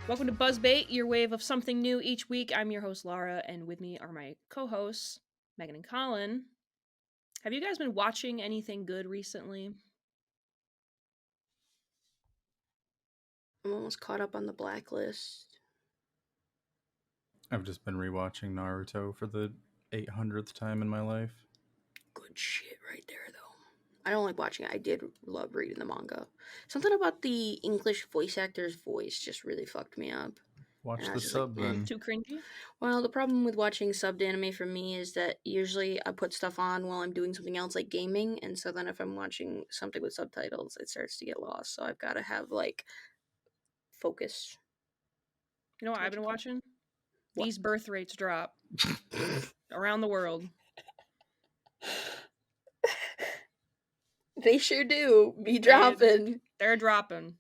Welcome to Buzzbait, your wave of something new each week. I'm your host, Lara, and with me are my co hosts, Meghan and Collin. Have you guys been watching anything good recently? I'm almost caught up on the Blacklist. I've just been rewatching Naruto for the 800th time in my life. Good shit right there, though. I don't like watching it. I did love reading the manga. Something about the English voice actor's voice just really fucked me up. And Watch I the was just like, sub eh. then. Too cringy? Well, the problem with watching subbed anime for me is that usually I put stuff on while I'm doing something else like gaming, and so then if I'm watching something with subtitles, it starts to get lost. So I've got to have, like, focus. You know what I've What you been call watching? What? These birth rates drop around the world. They sure do be They- dropping. They're dropping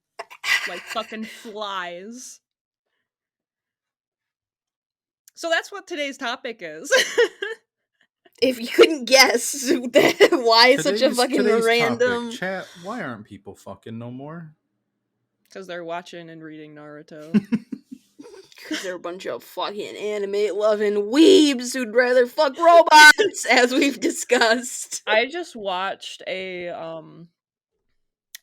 like fucking flies. So that's what today's topic is. If you couldn't guess why it's such a fucking today's random. topic, chat. Why aren't people fucking no more? Because they're watching and reading Naruto. Because they're a bunch of fucking anime loving weebs who'd rather fuck robots, as we've discussed. I just watched I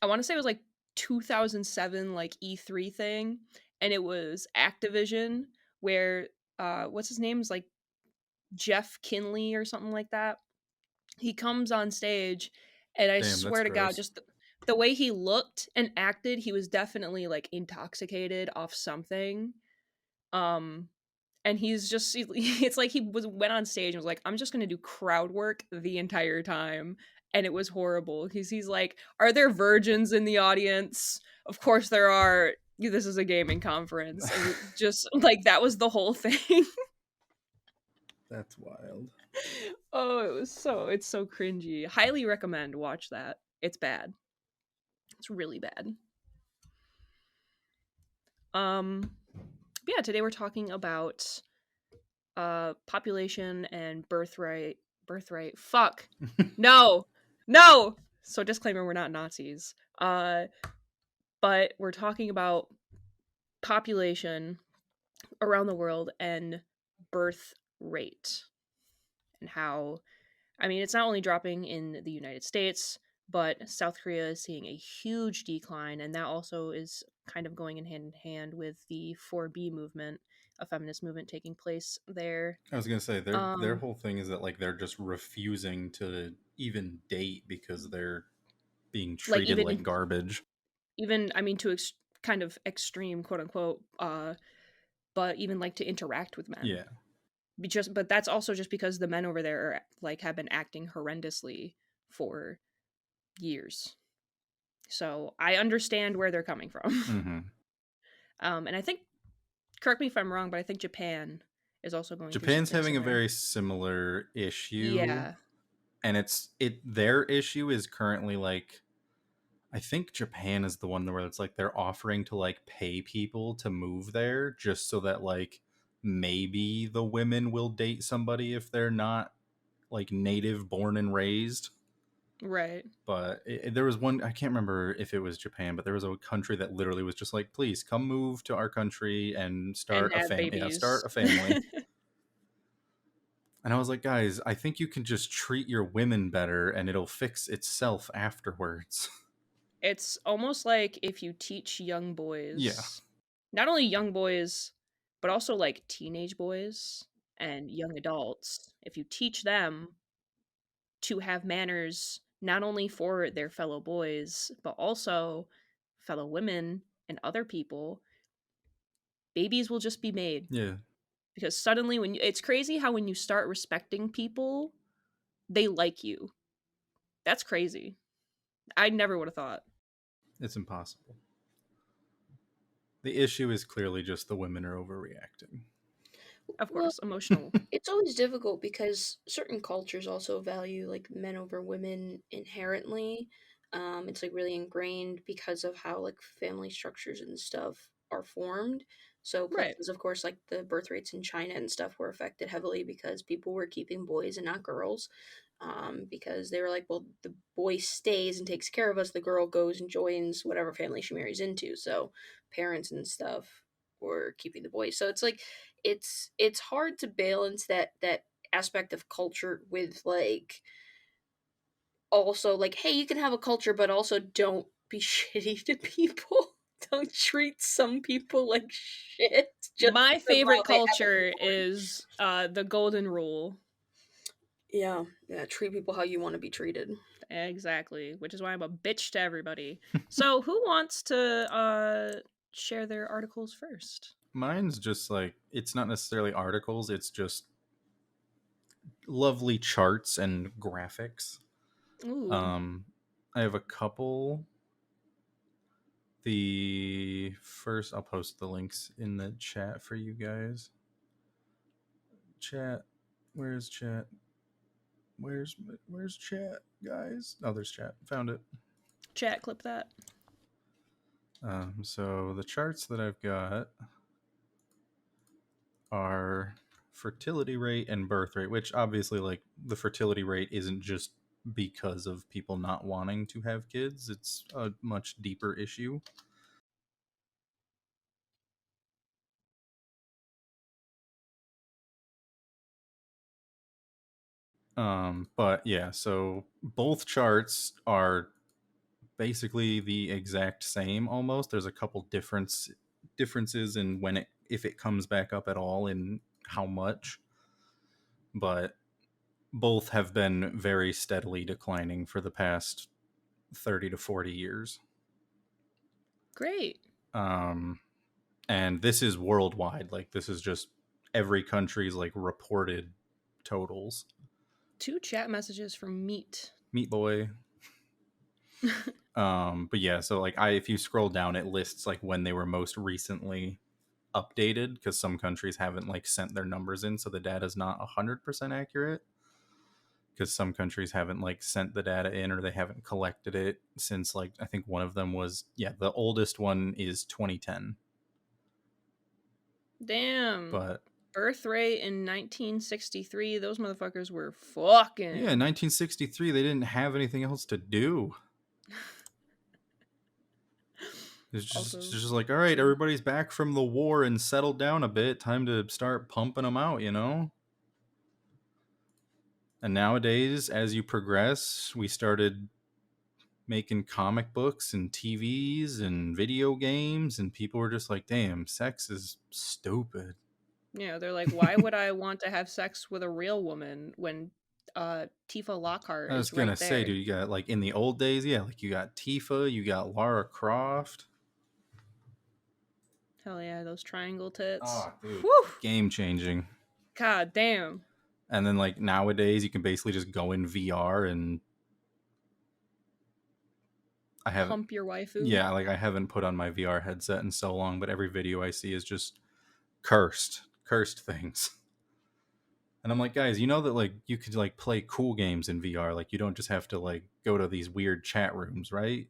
want to say it was like 2007 like E3 thing, and it was Activision where what's his name is like Jeff Kinley or something like that. He comes on stage, and I Damn, that's swear to God, gross. just the way he looked and acted, he was definitely like intoxicated off something. Um and he's just it's like he went on stage and was like, I'm just gonna do crowd work the entire time, and it was horrible because he's like, are there virgins in the audience? Of course there are. This is a gaming conference. And just like that was the whole thing. That's wild. Oh, it's so cringy. Highly recommend watch that. It's bad. It's really bad. Yeah, today we're talking about population and birthright. Fuck. No. No. So disclaimer, we're not Nazis. But we're talking about population around the world and birth rate and how I mean, it's not only dropping in the United States, but South Korea is seeing a huge decline, and that also is kind of going in hand with the 4B movement, a feminist movement taking place there. I was gonna say their Um, whole thing is that like they're just refusing to even date because they're being like treated like garbage. even I mean to kind of extreme quote unquote, but even like to interact with men. Yeah. But that's also just because the men over there are, like have been acting horrendously for years. So I understand where they're coming from. Mm-hmm. And I think, correct me if I'm wrong, but I think Japan is also going through Japan's something having a similar. very similar issue, Yeah, and their issue is currently like I think Japan is the one where it's like they're offering to like pay people to move there just so that like maybe the women will date somebody if they're not like native born and raised. right. But there was one, I can't remember if it was Japan, but there was a country that literally was just like, please come move to our country and And start a have family. Yeah, babies. start a family. And I was like, guys, I think you can just treat your women better and it'll fix itself afterwards. It's almost like if you teach young Yeah. boys, not only young boys, but also like teenage boys and young adults, if you teach them to have manners not only for their fellow boys, but also fellow women and other people, babies will just be made. Yeah. Because suddenly it's crazy how when you start respecting people, they like you. That's crazy. I never would have thought. It's impossible. The issue is clearly just the women are overreacting. Of Well, course, emotional. it's always difficult because certain cultures also value like men over women inherently. It's like really ingrained because of how like family structures and stuff are formed. So Right. places, of course, like the birth rates in China and stuff were affected heavily because people were keeping boys and not girls. Because they were like, well, the boy stays and takes care of us, the girl goes and joins whatever family she marries into. So parents and stuff. or keeping the boys. So it's like it's hard to balance that aspect of culture with like also like, hey, you can have a culture, but also don't be shitty to people. Don't treat some people like shit just My because wow favorite they have a culture newborn. is the golden rule. Yeah, yeah. Treat people how you want to be treated. Exactly, which is why I'm a bitch to everybody. So, who wants to share their articles first? Mine's just like, it's not necessarily articles, it's just lovely charts and graphics. Ooh, Um, I have a couple. The first, I'll post the links in the chat for you guys. Chat, where's chat? Where's chat, guys? Oh, there's chat. Found it. chat clip that. So the charts that I've got are fertility rate and birth rate, which obviously, like, the fertility rate isn't just because of people not wanting to have kids, it's a much deeper issue. But yeah, so both charts are basically the exact same almost. There's a couple differences in when it, if it comes back up at all, and how much, but both have been very steadily declining for the past 30 to 40 years. Great. Um, and this is worldwide. Like, this is just every country's like reported totals. 2 chat messages from Meat. Meat Boy. But yeah, so like, if you scroll down, it lists like when they were most recently updated, because some countries haven't like sent their numbers in, so the data is not 100% accurate, because some countries haven't like sent the data in, or they haven't collected it since, like, I think one of them was, yeah, the oldest one is 2010. Damn. But Birth rate in 1963, those motherfuckers were fucking. yeah, in 1963 they didn't have anything else to do. It's Also just like, all right, true. everybody's back from the war and settled down a bit, time to start pumping them out, you know. And nowadays, as you progress, we started making comic books and TVs and video games, and people were just like, damn, sex is stupid. Yeah, they're like, why would I want to have sex with a real woman when Tifa Lockhart I was is gonna right say, there? dude, you got, like, in the old days, yeah, like, you got Tifa, you got Lara Croft. Hell yeah, those triangle tits. Oh, dude, Whew! game changing. God damn. And then, like, nowadays you can basically just go in VR, and I haven't, Hump your waifu. yeah, like, I haven't put on my VR headset in so long, but every video I see is just cursed things. And I'm like, guys, you know that, like, you could like play cool games in VR. Like, you don't just have to like go to these weird chat rooms, right?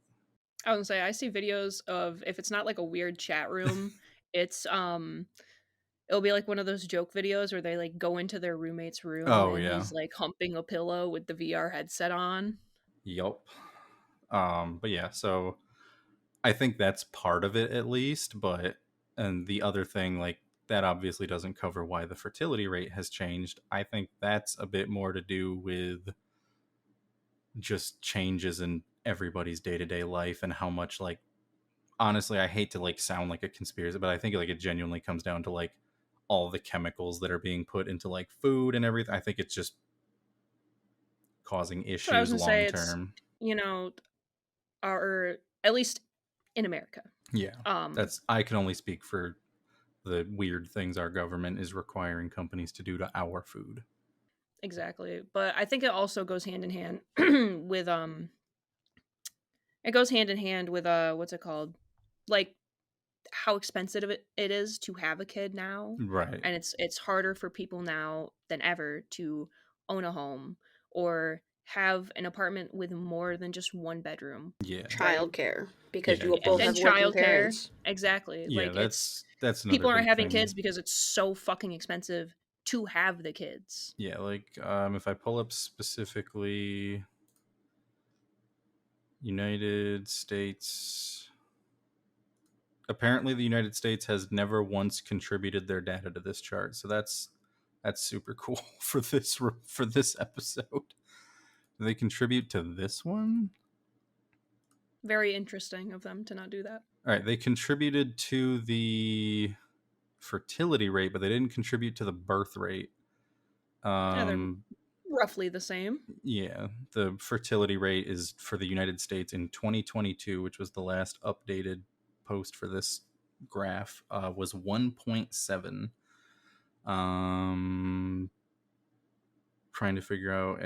I was gonna say I see videos of, if it's not like a weird chat room, it's it'll be like one of those joke videos where they like go into their roommate's room Oh and yeah, he's like humping a pillow with the VR headset on. yup. But yeah, so I think that's part of it at least. But, and the other thing, like, that obviously doesn't cover why the fertility rate has changed. I think that's a bit more to do with just changes in everybody's day to day life, and how much, like, honestly, I hate to like sound like a conspiracy, but I think like it genuinely comes down to like all the chemicals that are being put into like food and everything. I think it's just causing That's what I was issues gonna long say. It's, term. you know, or at least in America. Yeah. Um, That's, I can only speak for the weird things our government is requiring companies to do to our food. exactly. But I think it also goes hand in hand with it goes hand in hand with what's it called? Like how expensive it is to have a kid now, Right. and it's harder for people now than ever to own a home or have an apartment with more than just one bedroom, Yeah. right? Childcare because Yeah. you will both And have working childcare, parents. exactly. Yeah, Like it's that's another people aren't big having thing. kids because it's so fucking expensive to have the kids. Yeah, like, if I pull up specifically United States apparently the United States has never once contributed their data to this chart, so that's super cool for this episode. Do they contribute to this one? Very interesting of them to not do that. All right, they contributed to the fertility rate, but they didn't contribute to the birth rate. Yeah, they're roughly the same. Yeah, the fertility rate is for the United States in 2022, which was the last updated post for this graph, was 1.7. Trying to figure out,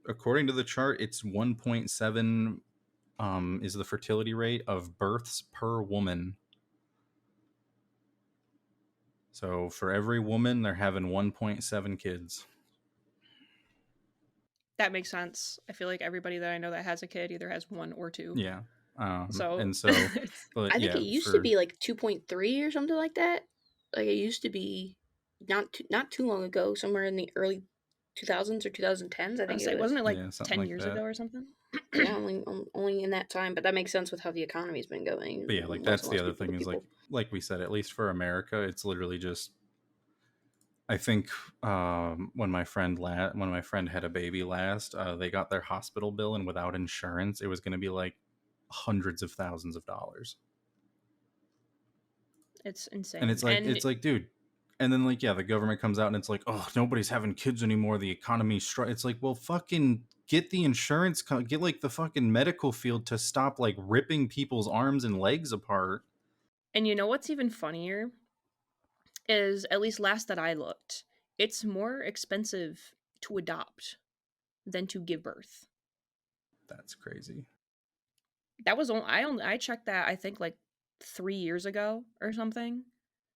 according to the chart, it's 1.7 is the fertility rate of births per woman. So for every woman, they're having 1.7 kids. That makes sense. I feel like everybody that I know that has a kid either has one or two. Yeah. So And so, but I think yeah, it used to be like 2.3 or something like that. Like it used to be not too long ago, somewhere in the early 2000s or 2010s. I I think say, it was. wasn't it like yeah, something 10 like years that. ago or something? Yeah, only in that time. But that makes sense with how the economy's been going. But yeah, like Less that's and the less other people to thing is people. like we said, at least for America, it's literally just. I think when my friend had a baby last, they got their hospital bill, and without insurance, it was going to be like hundreds of thousands of dollars. It's insane. And it's like, dude. And then like, yeah, the government comes out and it's like, oh, nobody's having kids anymore. The economy's it's like, well, fucking get the insurance, get like the fucking medical field to stop like ripping people's arms and legs apart. And you know what's even funnier is, at least last that I looked, it's more expensive to adopt than to give birth. That's crazy. That was I checked that, I think, like 3 years ago or something.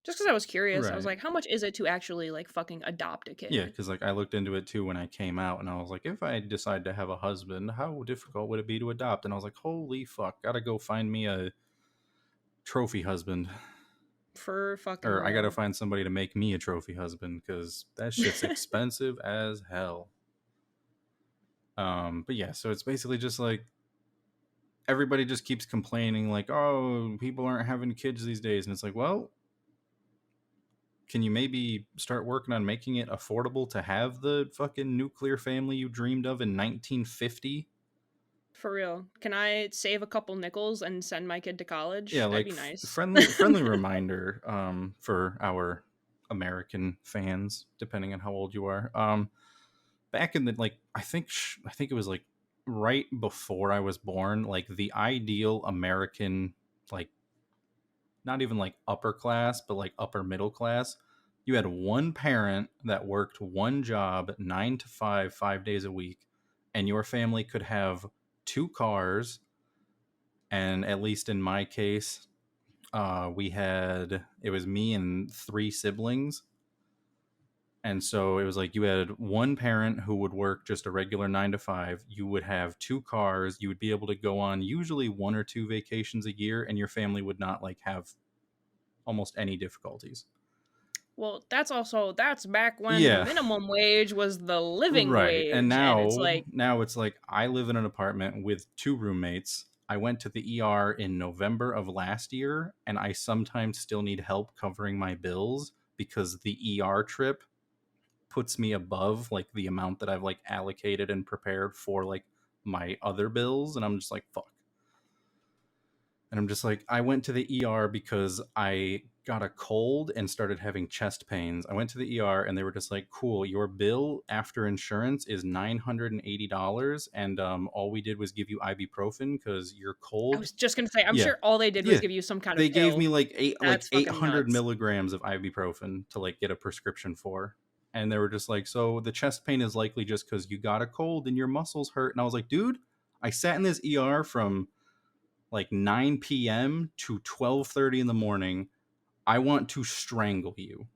Just because I was curious. I was Right. like, how much is it to actually like fucking adopt a kid? Yeah, because like I looked into it too when I came out, and I was like, if I decide to have a husband, how difficult would it be to adopt? And I was like, holy fuck, gotta go find me a trophy husband. For fucking Or I gotta real. find somebody to make me a trophy husband, because that shit's expensive as hell. But yeah, so it's basically just like everybody just keeps complaining, like, oh, people aren't having kids these days, and it's like, well, can you maybe start working on making it affordable to have the fucking nuclear family you dreamed of in 1950? For real. Can I save a couple nickels and send my kid to college? Yeah, That'd like be nice. friendly reminder for our American fans, depending on how old you are. Back in the like I think it was like right before I was born, like the ideal American, like not even like upper class, but like upper middle class, you had one parent that worked one job 9 to 5 5 days a week, and your family could have two cars. And at least in my case, it was me and three siblings. And so it was like you had one parent who would work just a regular 9 to 5. You would have two cars. You would be able to go on usually one or two vacations a year, and your family would not like have almost any difficulties. Well, that's back when the Yeah. minimum wage was the living Right. And wage. And it's like, now it's like I live in an apartment with two roommates. I went to the ER in November of last year, and I sometimes still need help covering my bills because the ER trip puts me above like the amount that I've like allocated and prepared for like my other bills, and I'm just like, fuck. And I'm just like, I went to the ER because I got a cold and started having chest pains. I went to the ER and they were just like, cool, your bill after insurance is $980. And all we did was give you ibuprofen because you're I cold. was just gonna say, I'm Yeah. sure all they did was Yeah. give you some kind of They gave pill. me like That's fucking 800 nuts. milligrams of ibuprofen to like get a prescription for. And they were just like, so the chest pain is likely just because you got a cold and your muscles hurt. And I was like, dude, I sat in this ER from like 9 p.m. to 12:30 in the morning. I want to strangle you.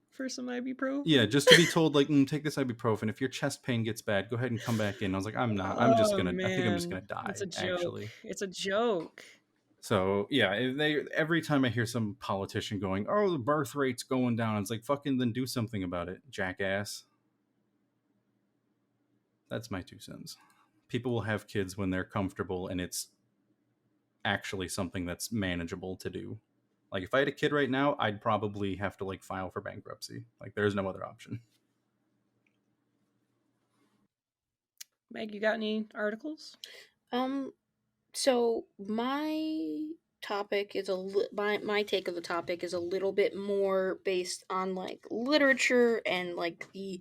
For some ibuprofen. Yeah, just to be told like, take this ibuprofen. If your chest pain gets bad, go ahead and come back in. I was like, I'm not. I think I'm just gonna die. It's a joke. Actually. It's a joke. So yeah, every time I hear some politician going, "Oh, the birth rate's going down," it's like, fucking then do something about it, jackass. That's my 2 cents. People will have kids when they're comfortable, and it's actually something that's manageable to do. Like if I had a kid right now, I'd probably have to like file for bankruptcy. Like there's no other option. Meg, you got any articles? Um, so my take of the topic is a little bit more based on like literature and like the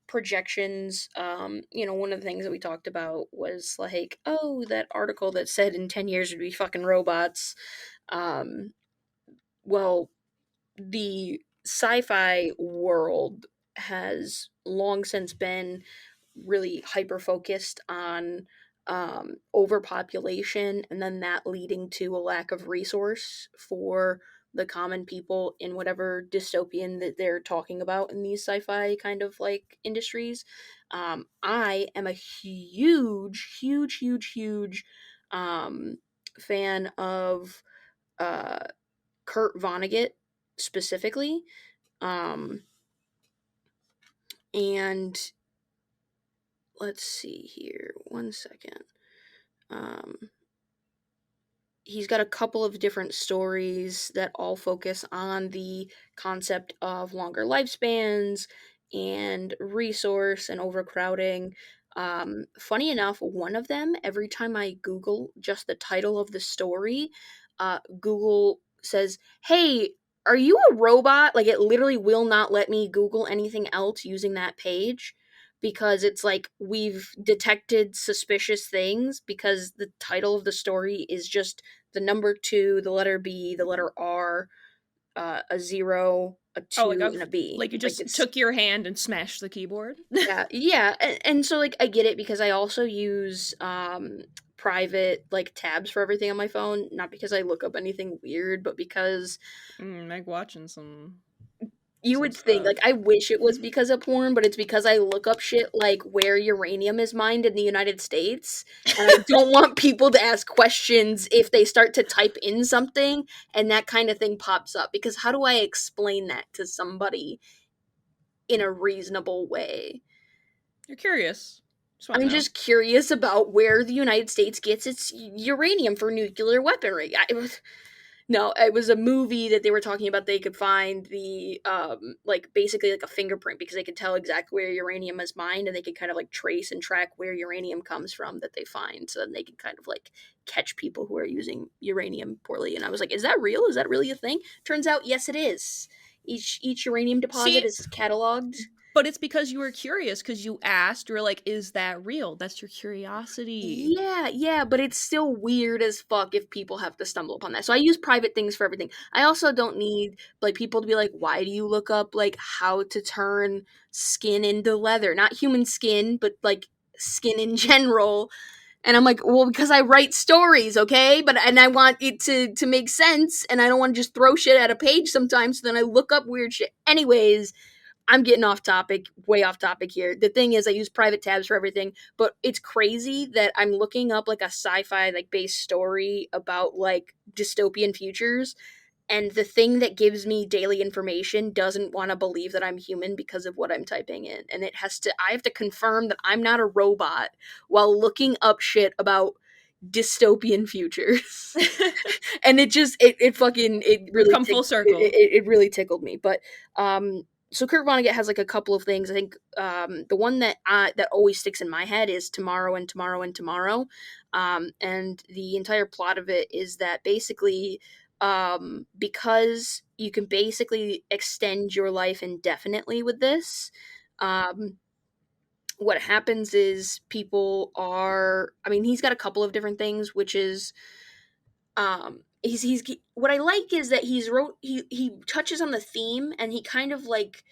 projections. One of the things that we talked about was like, oh, that article that said in 10 years would be fucking robots. Um, well, the sci-fi world has long since been really hyper focused on overpopulation, and then that leading to a lack of resource for the common people in whatever dystopian that they're talking about in these sci-fi kind of like industries. I am a huge um, fan of uh, Kurt Vonnegut specifically. Um, and let's see here, one second. Um, he's got a couple of different stories that all focus on the concept of longer lifespans and resource and overcrowding. Funny enough, one of them, every time I Google just the title of the story, Google says, "Hey, are you a robot?" Like, it literally will not let me Google anything else using that page because it's like we've detected suspicious things because the title of the story is just the number two, the letter B, the letter R, a zero, a Oh, like two, and a B. like you Like just it's took your hand and smashed the keyboard. yeah, and so like I get it because I also use private like tabs for everything on my phone, not because I look up anything weird, but because Meg watching some you some would think, stuff. like, I wish it was because of porn, but it's because I look up shit like where uranium is mined in the United States, and I don't want people to ask questions if they start to type in something and that kind of thing pops up. Because how do I explain that to somebody in a reasonable way? You're curious. Just want to I'm know. just curious about where the United States gets its uranium for nuclear weaponry. No, it was a movie that they were talking about. They could find the like basically like a fingerprint because they could tell exactly where uranium is mined, and they could kind of like trace and track where uranium comes from that they find, so then they can kind of like catch people who are using uranium poorly. And I was like, is that real? Is that really a thing? Turns out, yes, it is. Each uranium deposit See, is cataloged. but it's because you were curious because you asked. You were like, "Is that real?" That's your curiosity. Yeah, but it's still weird as fuck if people have to stumble upon that. So I use private things for everything. I also don't need like people to be like, "Why do you look up like how to turn skin into leather?" Not human skin, but like skin in general. And I'm like, "Well, because I write stories, okay? But and I want it to make sense, and I don't want to just throw shit at a page sometimes. So then I look up weird shit. Anyways, I'm getting off topic, way off topic here. The thing is, I use private tabs for everything, but it's crazy that I'm looking up like a sci-fi like based story about like dystopian futures, and the thing that gives me daily information doesn't want to believe that I'm human because of what I'm typing in, and I have to confirm that I'm not a robot while looking up shit about dystopian futures. And it fucking We've come full circle. it really tickled me. But so Kurt Vonnegut has like a couple of things. I think the one that always sticks in my head is Tomorrow and Tomorrow and Tomorrow, and the entire plot of it is that basically because you can basically extend your life indefinitely with this. Um, what happens is people are. I mean, he's got a couple of different things, which is he's what I like is that he touches on the theme, and he kind of like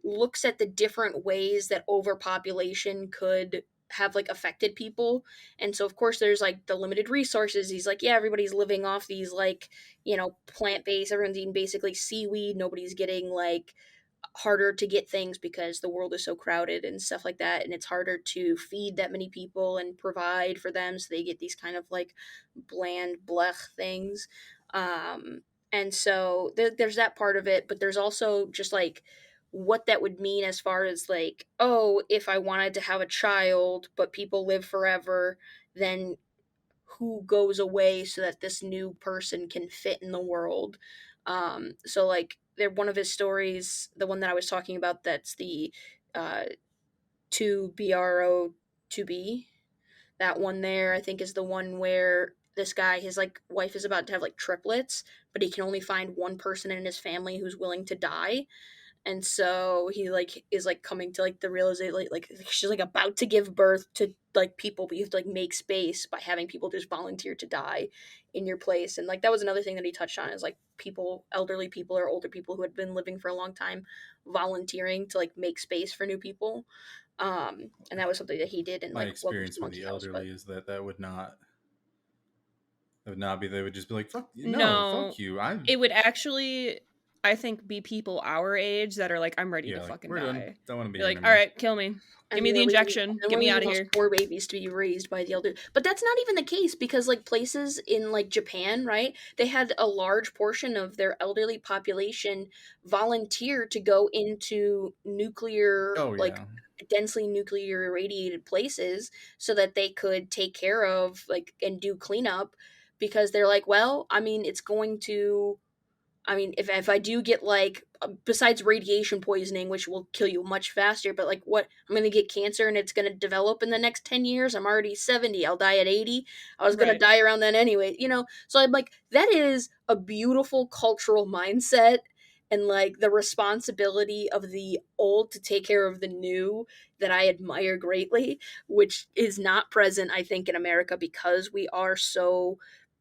looks at the different ways that overpopulation could have like affected people. And so of course there's like the limited resources. He's like, yeah, everybody's living off these like, plant-based, everyone's eating basically seaweed, nobody's getting like harder to get things because the world is so crowded and stuff like that, and it's harder to feed that many people and provide for them, so they get these kind of like bland blech things. And so there's that part of it, but there's also just like what that would mean as far as like, oh, if I wanted to have a child but people live forever, then who goes away so that this new person can fit in the world. So like they're one of his stories, the one that I was talking about, that's the uh, to bro to be, that one there I think is the one where this guy, his like wife is about to have like triplets, but he can only find one person in his family who's willing to die, and so he like is like coming to like the realization, like she's like about to give birth to like people, but you have to like make space by having people just volunteer to die in your place. And like that was another thing that he touched on, is like people, elderly people or older people who had been living for a long time, volunteering to like make space for new people. And that was something that he did in My like Welcome to experience the with Monkey the House. But elderly is that would not be. They would just be like, "Fuck no, No, fuck you." I it would actually, I think, be people our age that are like, I'm ready to Yeah, like fucking we're done. die. Don't want to be You're here like, all anymore. right, kill me. Give and me the we're leaving, injection. and Get we're me out leaving of those here. poor babies to be raised by the elder. But that's not even the case, because like places in like Japan, right? They had a large portion of their elderly population volunteer to go into nuclear, Oh like yeah, densely nuclear irradiated places, so that they could take care of like and do cleanup, because they're like, well, I mean, it's going to, I mean, if I do get like, besides radiation poisoning, which will kill you much faster, but like what, I'm gonna get cancer and it's gonna develop in the next 10 years. I'm already 70. I'll die at 80. I was gonna Right. die around then anyway, you know. So I'm like, that is a beautiful cultural mindset, and like the responsibility of the old to take care of the new, that I admire greatly, which is not present, I think, in America, because we are so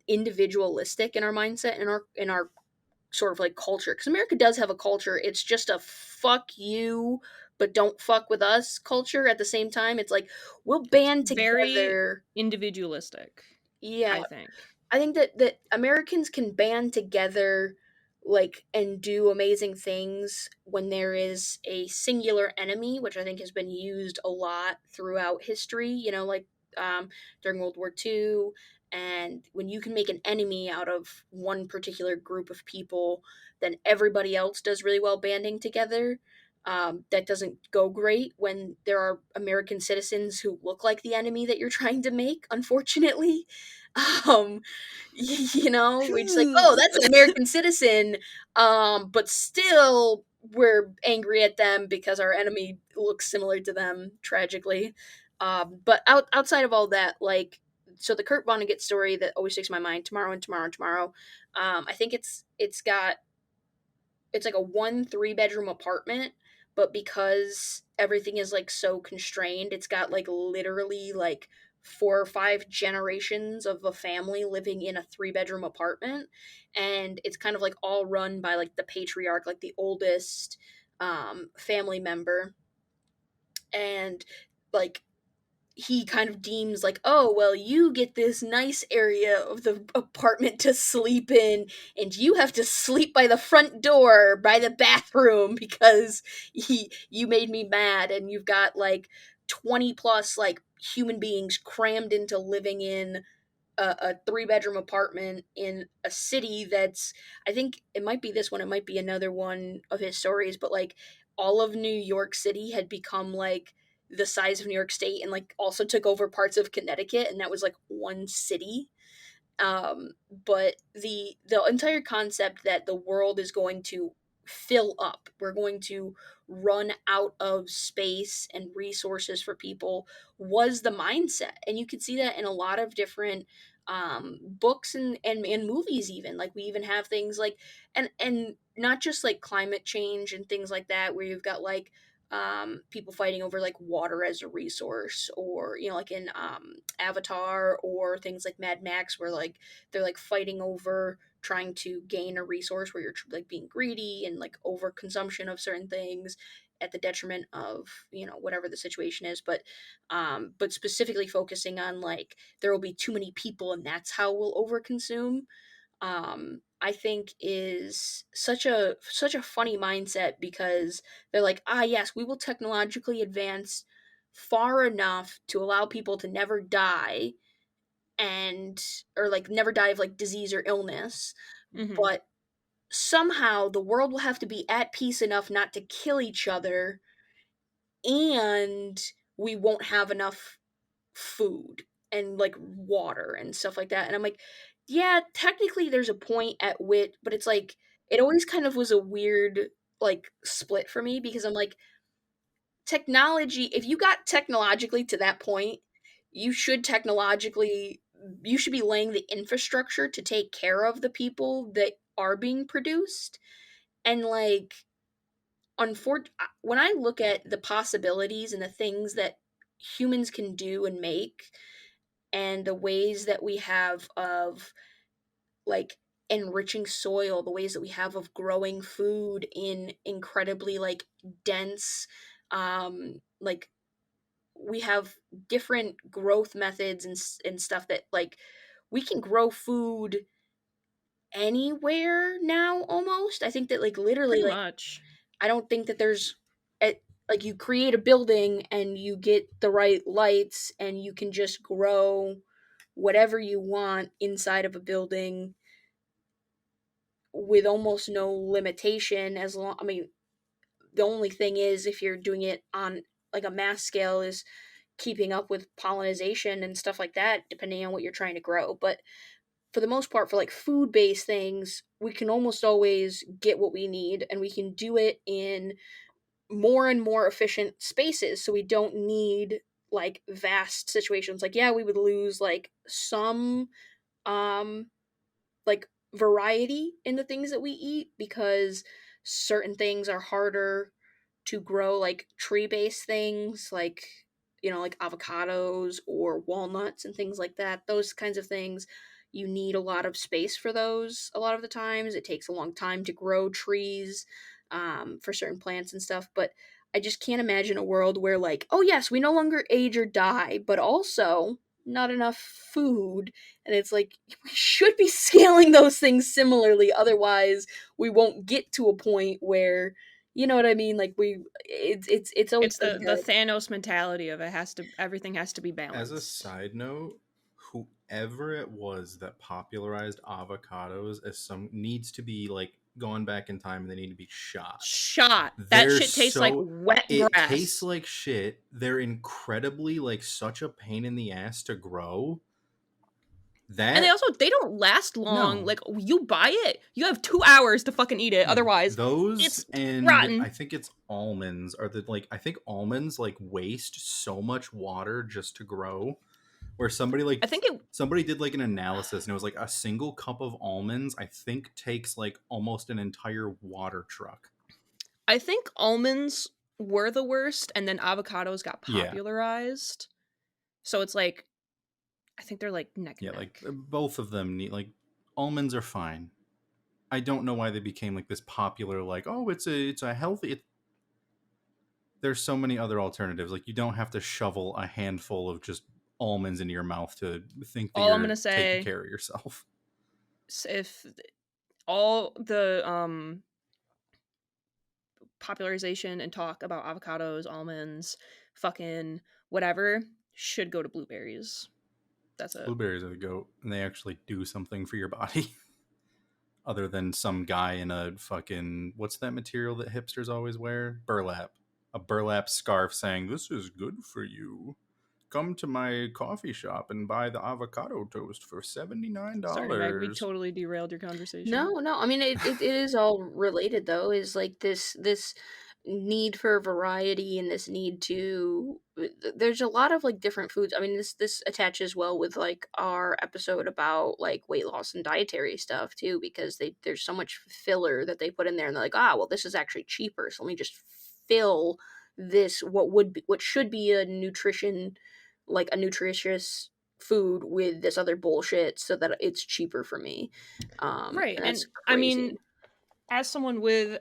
individualistic in our mindset, in our sort of like culture, because America does have a culture. It's just a fuck you, but don't fuck with us culture at the same time. It's like we'll It's band very together. individualistic, Yeah, I think. I think that Americans can band together, like, and do amazing things when there is a singular enemy, which I think has been used a lot throughout history. You know, like during World War II, and when you can make an enemy out of one particular group of people, then everybody else does really well banding together. That doesn't go great when there are American citizens who look like the enemy that you're trying to make, unfortunately. Um, you know, we're just like, oh, that's an American citizen, but still we're angry at them because our enemy looks similar to them, tragically. But outside of all that, like, so the Kurt Vonnegut story that always sticks in my mind, Tomorrow and Tomorrow and Tomorrow, I think it's like a 1 3 bedroom apartment, but because everything is like so constrained, it's got like literally like 4 or 5 generations of a family living in a 3 bedroom apartment, and it's kind of like all run by like the patriarch, like the oldest family member. And like he kind of deems like, oh, well, you get this nice area of the apartment to sleep in, and you have to sleep by the front door, by the bathroom, because you made me mad, and you've got like 20 plus like human beings crammed into living in a 3 bedroom apartment in a city that's, I think it might be this one, it might be another one of his stories, but like all of New York City had become like the size of New York State, and like also took over parts of Connecticut, and that was like one city. um, but the entire concept that the world is going to fill up, we're going to run out of space and resources for people, was the mindset. And you can see that in a lot of different books and movies. Even like we even have things like, and not just like climate change and things like that, where you've got like people fighting over like water as a resource, or you know, like in Avatar, or things like Mad Max, where like they're like fighting over trying to gain a resource, where you're like being greedy and like over consumption of certain things at the detriment of, you know, whatever the situation is. But specifically focusing on like there will be too many people and that's how we'll overconsume, I think is such a funny mindset, because they're like, ah, yes, we will technologically advance far enough to allow people to never die, and or like never die of like disease or illness, Hmm. but somehow the world will have to be at peace enough not to kill each other, and we won't have enough food. and like water and stuff like that. And I'm like, yeah, technically there's a point at which, but it's like it always kind of was a weird like split for me because I'm like, technology, if you got technologically to that point, you should technologically you should be laying the infrastructure to take care of the people that are being produced. And like when I look at the possibilities and the things that humans can do and make and the ways that we have of like enriching soil, the ways that we have of growing food in incredibly like dense like we have different growth methods and stuff that like we can grow food anywhere now almost. I think that like literally Pretty like much. I don't think that there's like you create a building and you get the right lights and you can just grow whatever you want inside of a building with almost no limitation. As long, I mean, the only thing is if you're doing it on like a mass scale is keeping up with pollination and stuff like that depending on what you're trying to grow. But for the most part, for like food based things, we can almost always get what we need and we can do it in more and more efficient spaces, so we don't need like vast situations. Like yeah, we would lose like some um like variety in the things that we eat because certain things are harder to grow, like tree based things like like avocados or walnuts and things like that. Those kinds of things, you need a lot of space for those. A lot of the times it takes a long time to grow trees for certain plants and stuff. But I just can't imagine a world where like, oh yes, we no longer age or die, but also not enough food. And it's like we should be scaling those things similarly, otherwise we won't get to a point where, you know what I mean, like it's always It's like the Thanos mentality of everything has to be As a balanced. side note, whoever it was that popularized avocados as some needs to be like going back in time and they need to be shot. Shot. That They're shit tastes like so wet it tastes grass. like shit. They're incredibly like such a pain in the ass to grow. And That they don't last long. no. Like you buy it, you have 2 hours to fucking eat it. Yeah. Otherwise, Those it's and I rotten. think it's almonds are the like I think almonds like waste so much water just to grow where I think it. somebody did like an analysis and it was like a single cup of almonds I think takes like almost an entire water truck. I think almonds were the worst, and then avocados got Yeah. popularized. So it's like I think they're like neck and Yeah, like neck. both of them need like almonds are fine. I don't know why they became like this popular like oh it's a healthy there's so many other alternatives. Like you don't have to shovel a handful of just almonds into your mouth to think that All I'm you're gonna taking say, care of yourself. if all the popularization and talk about avocados, almonds, fucking whatever should go to blueberries. That's it. Blueberries are the goat, and they actually do something for your body. Other than some guy in a fucking what's that material that hipsters always wear? Burlap. A burlap scarf saying, "This is good for you. Come to my coffee shop and buy the avocado toast for $79." Sorry, Meg, we totally derailed your conversation. no. I mean, it is all related though. Is like this need for variety and this need to. There's a lot of like different foods. I mean, this attaches well with like our episode about like weight loss and dietary stuff too, because there's so much filler that they put in there, and they're like, ah, well, this is actually cheaper, so let me just fill this what should be a nutrition like a nutritious food with this other bullshit so that it's cheaper for me. Right. And And that's I mean, crazy. as someone with,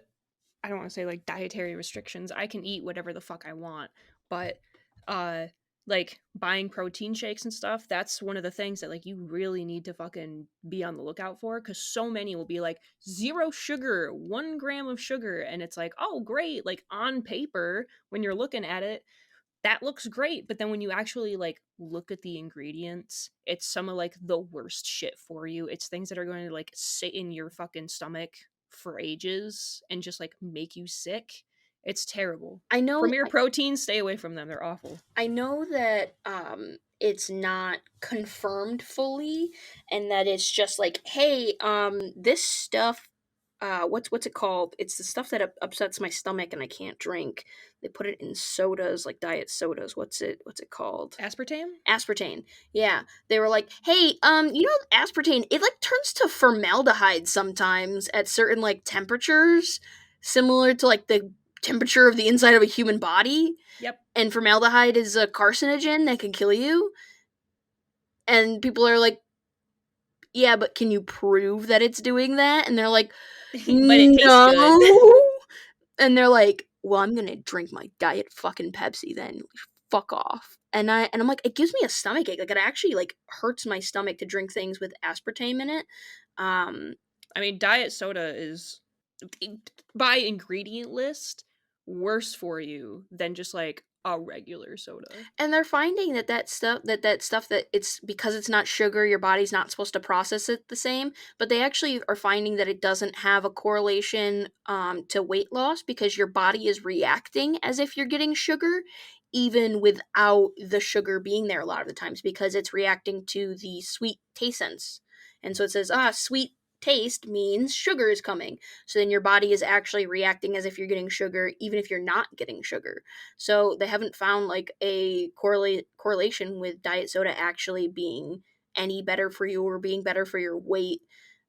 I don't want to say like dietary restrictions, I can eat whatever the fuck I want. But uh like buying protein shakes and stuff, that's one of the things that like you really need to fucking be on the lookout for, because so many will be like 0 sugar, 1 gram of sugar, and it's like, oh great, like on paper when you're looking at it that looks great, but then when you actually like look at the ingredients, it's some of like the worst shit for you. It's things that are going to like sit in your fucking stomach for ages and just like make you sick. It's terrible. I know. Premier Protein, stay away from them. They're awful. I know that it's not confirmed fully, and that it's just like, hey, this stuff, what's it called? It's the stuff that upsets my stomach and I can't drink. They put it in sodas, like diet sodas. What's it called? Aspartame? Aspartame. Yeah, they were like, hey, aspartame, it like turns to formaldehyde sometimes at certain like temperatures, similar to like the temperature of the inside of a human body. Yep. And formaldehyde is a carcinogen that can kill you. And people are like, yeah, but can you prove that it's doing that? And they're like, But it tastes good. no. And they're like, well, I'm gonna drink my diet fucking Pepsi then. Fuck off. And I'm like, it gives me a stomach ache. Like, it actually like hurts my stomach to drink things with aspartame in it. I mean, diet soda is, by ingredient list, worse for you than just like a regular soda. And they're finding that stuff that it's because it's not sugar, your body's not supposed to process it the same. But they actually are finding that it doesn't have a correlation to weight loss, because your body is reacting as if you're getting sugar, even without the sugar being there a lot of the times, because it's reacting to the sweet taste sense. And so it says, sweet taste means sugar is coming. So then your body is actually reacting as if you're getting sugar, even if you're not getting sugar. So they haven't found like a correlation with diet soda actually being any better for you or being better for your weight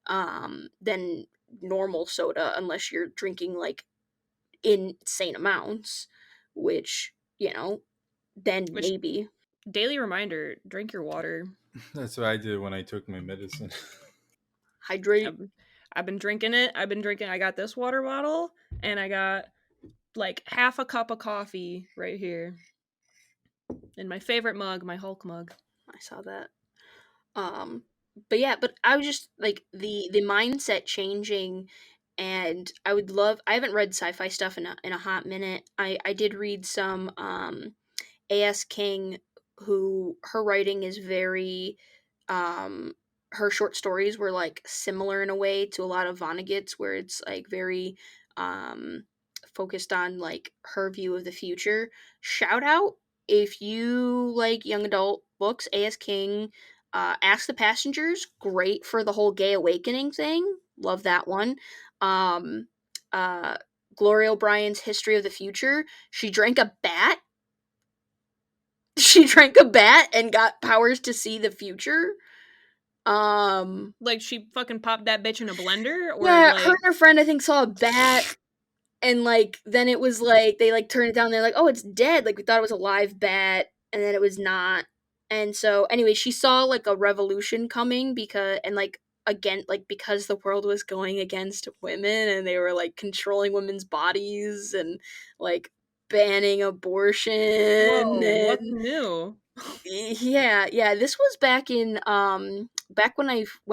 than normal soda, unless you're drinking like insane amounts, which, then Which, maybe. daily reminder, drink your water. That's what I did when I took my medicine. Hydrate. I've been drinking it. I got this water bottle, and I got like half a cup of coffee right here in my favorite mug, my Hulk mug. I saw that. But yeah, but I was just like the mindset changing, and I haven't read sci-fi stuff in a hot minute. I did read some A.S. King, who her writing is very her short stories were like similar in a way to a lot of Vonnegut's, where it's like very focused on like her view of the future. Shout out if you like young adult books, A.S. King, Ask the Passengers, great for the whole gay awakening thing. Love that one. Um, uh, Gloria O'Brien's History of the Future. She drank a bat. She drank a bat and got powers to see the future. Like, she fucking popped that bitch in a blender, or Yeah, like her and her friend I think saw a bat, and like then it was like they like turned it down. They're like, oh, it's dead. Like we thought it was a live bat, and then it was not. And so anyway, she saw like a revolution coming, because and like again like because the world was going against women, and they were like controlling women's bodies and like banning abortion. whoa, what's And new? yeah, this was back when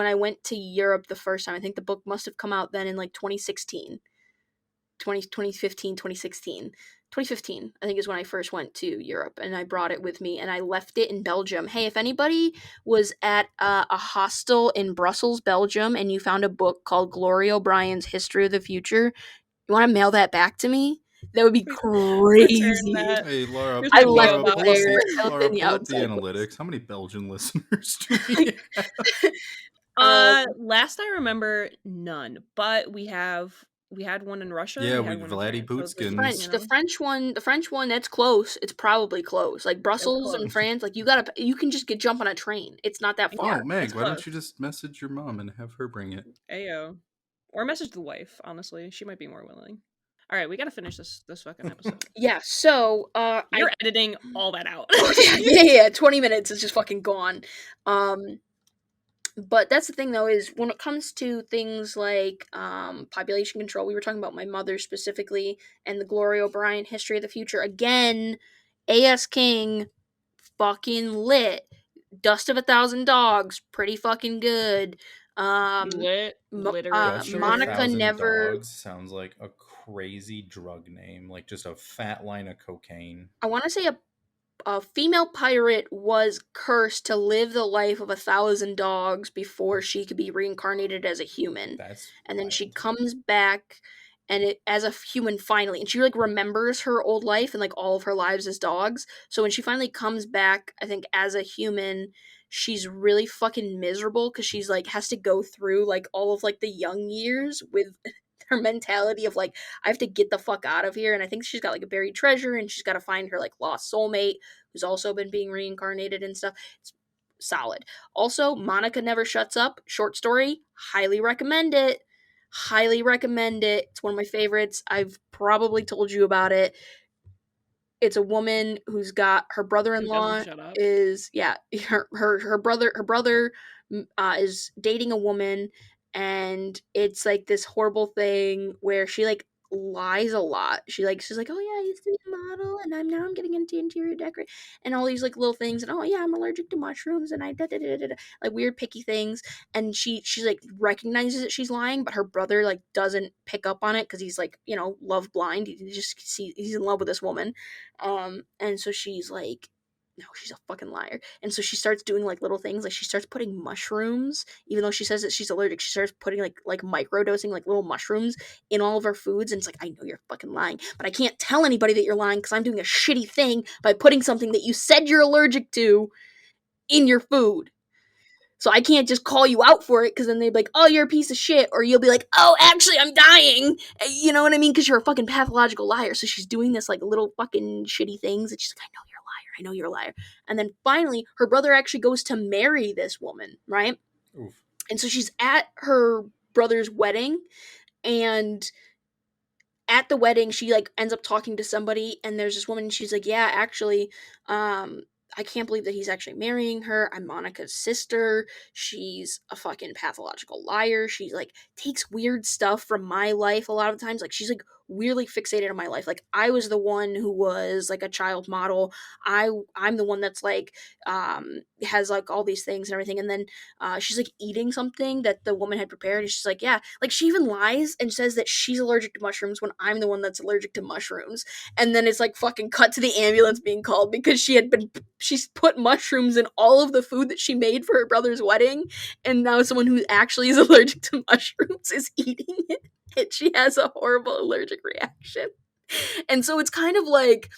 I went to Europe the first time. I think the book must have come out then in like 2016. 2015, 2016. 2015, I think, is when I first went to Europe, and I brought it with me, and I left it in Belgium. Hey, if anybody was at a hostel in Brussels, Belgium, and you found a book called Gloria O'Brien's History of the Future, you want to mail that back to me? That would be Return crazy. that. Hey, Laura, Here's I my left PO Laura, it box. pull up there. the, I left Laura, it in the pull up the outside place. analytics. How many Belgian listeners do we have? Last I remember, none. But we had one in Russia. Yeah, we had one in Vladdy France. So it was, Pootskins. you know, The French one, that's close. It's probably close. Like it's Brussels and close. France, like you can just jump on a train. It's not that Yeah, far. Oh, Meg, it's why don't close. you just message your mom and have her bring it? Ayo. Or message the wife, honestly. She might be more willing. All right, we got to finish this fucking episode. Yeah. So, You're editing all that out. yeah. 20 minutes is just fucking gone. But that's the thing, though, is when it comes to things like population control, we were talking about my mother specifically, and the Gloria O'Brien History of the Future. Again, A.S. King, fucking lit. Dust of a Thousand Dogs, pretty fucking good. Lit, literally. Dust of a Monica Thousand never. Dogs sounds like a crazy drug name, like just a fat line of cocaine. I want to say a female pirate was cursed to live the life of 1,000 dogs before she could be reincarnated as a human. That's And then she wild. comes back and as a human finally, and she like remembers her old life and like all of her lives as dogs. So when she finally comes back, I think as a human, she's really fucking miserable because she's like has to go through like all of like the young years with her mentality of like I have to get the fuck out of here. And I think she's got like a buried treasure and she's got to find her like lost soulmate who's also been being reincarnated and stuff. It's solid. Also, Monica Never Shuts Up, short story, highly recommend it. Highly recommend it. It's one of my favorites. I've probably told you about it. It's a woman who's got her Who doesn't brother-in-law shut up? is her brother is dating a woman, and it's like this horrible thing where she like lies a lot. She's like, oh yeah, I used to be a model, and I'm getting into interior decorating and all these like little things, and oh yeah, I'm allergic to mushrooms, and I da da da da da, like weird picky things. And she's like recognizes that she's lying, but her brother like doesn't pick up on it because he's like love blind. He's in love with this woman, and so she's like, no, she's a fucking liar. And so she starts doing like little things, like she starts putting mushrooms, even though she says that she's allergic. She starts putting like microdosing like little mushrooms in all of her foods, and it's like, I know you're fucking lying, but I can't tell anybody that you're lying because I'm doing a shitty thing by putting something that you said you're allergic to in your food. So I can't just call you out for it because then they'd be like, oh, you're a piece of shit. Or you'll be like, oh, actually, I'm dying. You know what I mean? Because you're a fucking pathological liar. So she's doing this like little fucking shitty things. And she's like, I know you're a liar. I know you're a liar. And then finally, her brother actually goes to marry this woman, right? Oof. And so she's at her brother's wedding. And at the wedding, she like ends up talking to somebody. And there's this woman. And she's like, yeah, actually, I can't believe that he's actually marrying her. I'm Monica's sister. She's a fucking pathological liar. She like takes weird stuff from my life a lot of times. Like she's like weirdly fixated on my life. Like I was the one who was like a child model. I'm the one that's like has like all these things and everything. And then she's like eating something that the woman had prepared, and she's like, yeah, like she even lies and says that she's allergic to mushrooms when I'm the one that's allergic to mushrooms. And then it's like fucking cut to the ambulance being called because she's put mushrooms in all of the food that she made for her brother's wedding, and now someone who actually is allergic to mushrooms is eating it, and she has a horrible allergic reaction. And so it's kind of like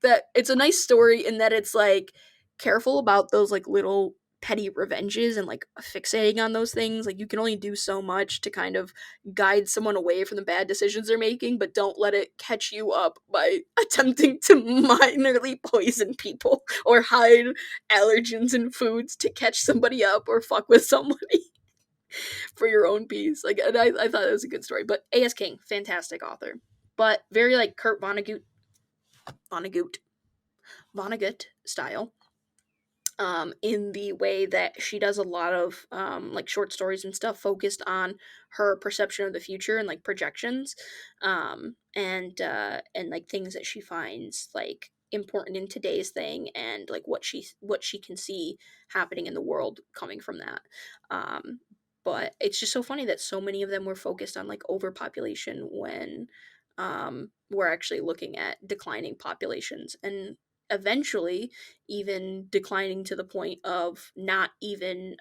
that. It's a nice story in that it's like careful about those like little petty revenges and like fixating on those things. Like you can only do so much to kind of guide someone away from the bad decisions they're making, but don't let it catch you up by attempting to minorly poison people or hide allergens in foods to catch somebody up or fuck with somebody for your own peace. Like, and I thought it was a good story. But A.S. King, fantastic author, but very like Kurt Vonnegut style. In the way that she does a lot of like short stories and stuff focused on her perception of the future and like projections, and like things that she finds like important in today's thing, and like what she can see happening in the world coming from that. But it's just so funny that so many of them were focused on like overpopulation when we're actually looking at declining populations, and eventually even declining to the point of not even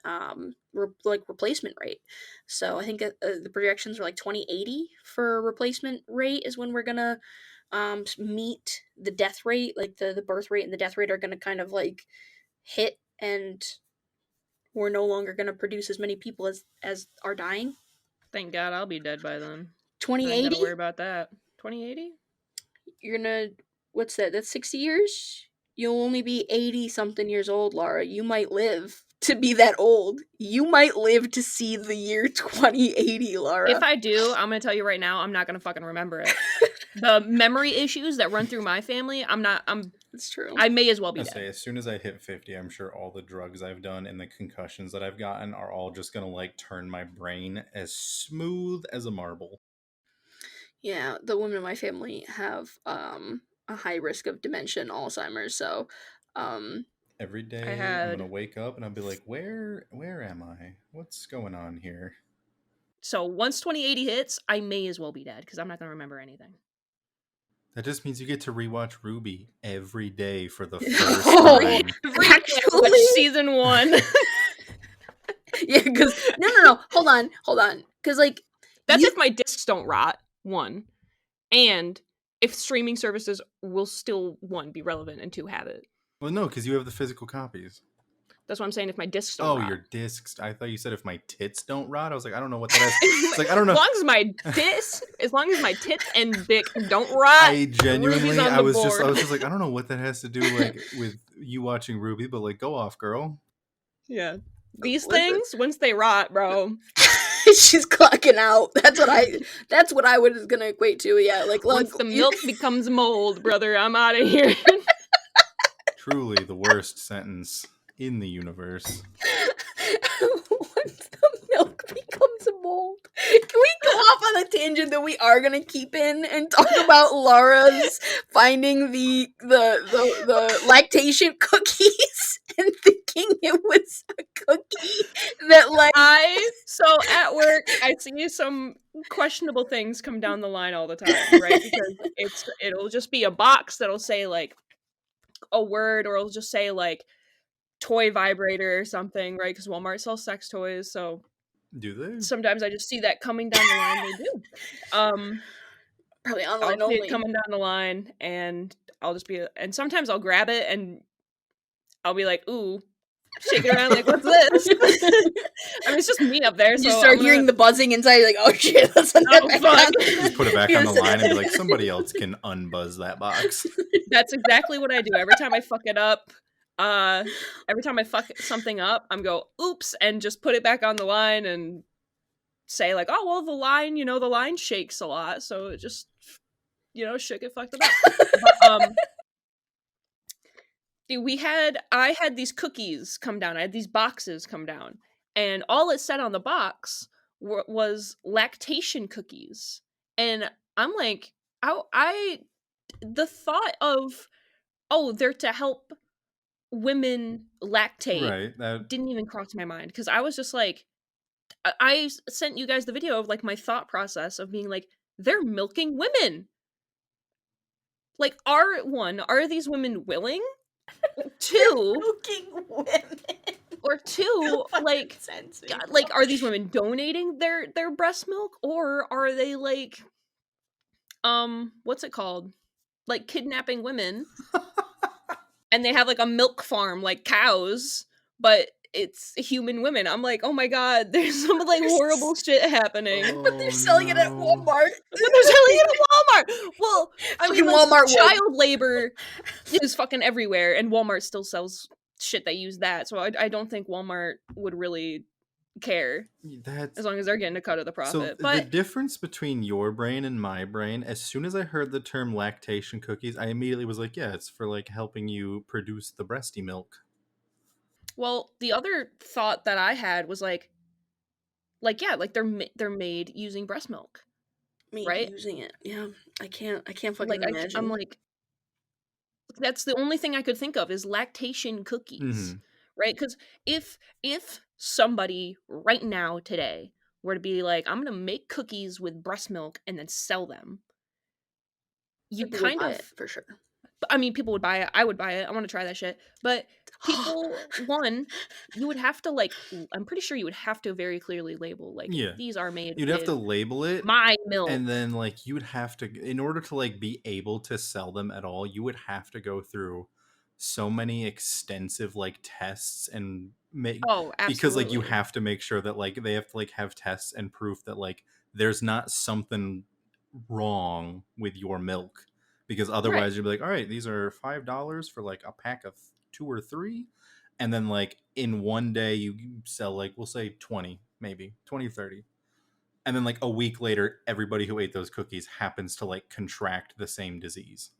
like replacement rate. So I think the projections are like 2080 for replacement rate is when we're gonna meet the death rate. Like the birth rate and the death rate are gonna kind of like hit, and we're no longer gonna produce as many people as are dying. Thank God I'll be dead by then. I ain't gotta 2080, worry about that. 2080? you're gonna, what's that? That's 60 years. You'll only be 80 something years old, Lara. You might live to be that old. You might live to see the year 2080, Lara. If I do, I'm gonna tell you right now, I'm not gonna fucking remember it. The memory issues that run through my family, It's true. I may as well be I dead. say, as soon as I hit 50, I'm sure all the drugs I've done and the concussions that I've gotten are all just gonna like turn my brain as smooth as a marble. Yeah, the women in my family have a high risk of dementia and Alzheimer's, so Every day I'm gonna wake up and I'll be like, where am I? What's going on here? So once 2080 hits, I may as well be dead because I'm not gonna remember anything. That just means you get to rewatch Ruby every day for the first Oh, time. actually, season 1. yeah, because no, hold on, because like That's if my discs don't rot. 1. and if streaming services will still, 1, be relevant, and 2, have it. Well, no, because you have the physical copies. That's what I'm saying, if my discs don't Oh, rot. your discs. I thought you said if my tits don't rot. I was like, I don't know what that is. It's like, I don't know. As long as my tits and dick don't rot, I genuinely, Ruby's on I the was board. just like, I don't know what that has to do like with you watching Ruby, but like, go off, girl. Yeah. These Listen. things, once they rot, bro. She's clocking out. That's what I was gonna equate to. Yeah, like look, Once the milk becomes mold, brother, I'm out of here. Truly the worst sentence in the universe. Once the milk becomes a mold. Can we go off on a tangent that we are gonna keep in and talk about Lara's finding the lactation cookies and thinking it was a cookie that like So at work, I see some questionable things come down the line all the time, right? Because it'll just be a box that'll say like a word, or it'll just say like toy vibrator or something, right? Because Walmart sells sex toys, so Do they? sometimes I just see that coming down the line. They do. probably I'll online see it only. coming down the line, and I'll just be, and sometimes I'll grab it and I'll be like, ooh, shake it around like, what's this? I mean, it's just me up there. You So start hearing the buzzing inside, you're like, oh shit, let's put Oh, that back fuck. on. Just put it back on the line and be like, somebody else can unbuzz that box. That's exactly what I do. Every time I fuck it up, every time I fuck something up, I'm go, oops, and just put it back on the line and say like, oh, well, the line shakes a lot, so it just, shook it, fucked it up. But, I had these cookies come down. I had these boxes come down, and all it said on the box was lactation cookies. And I'm like, the thought of, oh, they're to help women lactate, Right. That didn't even cross my mind, because I was just like, I sent you guys the video of like my thought process of being like, they're milking women. Like, are these women willing? Two, Milking women. or two, like, God, like, are these women donating their breast milk, or are they like, what's it called? Like kidnapping women, and they have like a milk farm, like cows, but it's human women. I'm like, oh my god, there's some like horrible shit happening. But they're selling it at no. Walmart. But they're selling it at Walmart. Well, I mean, like, Walmart would. child labor is fucking everywhere, and Walmart still sells shit that use that. So I don't think Walmart would really care That's as long as they're getting a cut of the so profit. the But difference between your brain and my brain, as soon as I heard the term lactation cookies, I immediately was like, yeah, it's for like helping you produce the breasty milk. well, the other thought that I had was like yeah, like they're made using breast milk, Me right? using it. Yeah. I can't fucking Like imagine. I'm like, that's the only thing I could think of is lactation cookies, right? Because if somebody right now today were to be like, I'm gonna make cookies with breast milk and then sell them, you People would kind buy of, it, for sure. I mean, people would buy it. I would buy it. I want to try that shit. But people, you would have to like, I'm pretty sure you would have to very clearly label like, Yeah. these are made You'd with have to label it, my milk. and then like you would have to, in order to like be able to sell them at all, you would have to go through so many extensive like tests and make, Oh, because like you absolutely. have to make sure that like they have to like have tests and proof that like there's not something wrong with your milk, because otherwise Right. you'd be like, all right, these are $5 for like a pack of 2 or 3, and then like in one day you sell like, we'll say 20, maybe 20 or 30, and then like a week later everybody who ate those cookies happens to like contract the same disease.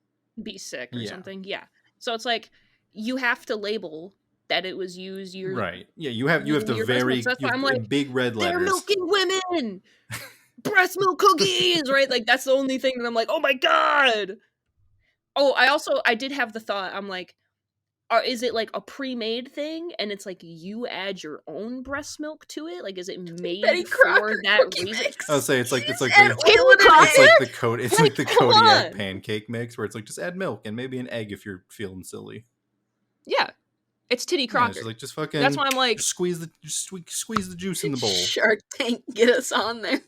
Be sick or Yeah. something. Yeah. So it's like, you have to label that it was used Right. Yeah, you have to your breast milk. very, So that's you why I'm have like, big red they're letters. milking women. Breast milk cookies, right? Like, that's the only thing that I'm like, oh my god. Oh, I did have the thought. I'm like, is it like a pre-made thing, and it's like you add your own breast milk to it? Like, is it made Betty for Crocker that cookie reason? mix. I would say it's like Just the add oil in it. it's like the code it's like the come Kodiak on. pancake mix, where it's like just add milk and maybe an egg if you're feeling silly. Yeah, it's Titty Yeah, Crocker. it's just like, just fucking, That's why I'm like, just squeeze the juice in the bowl. Shark Tank, get us on there.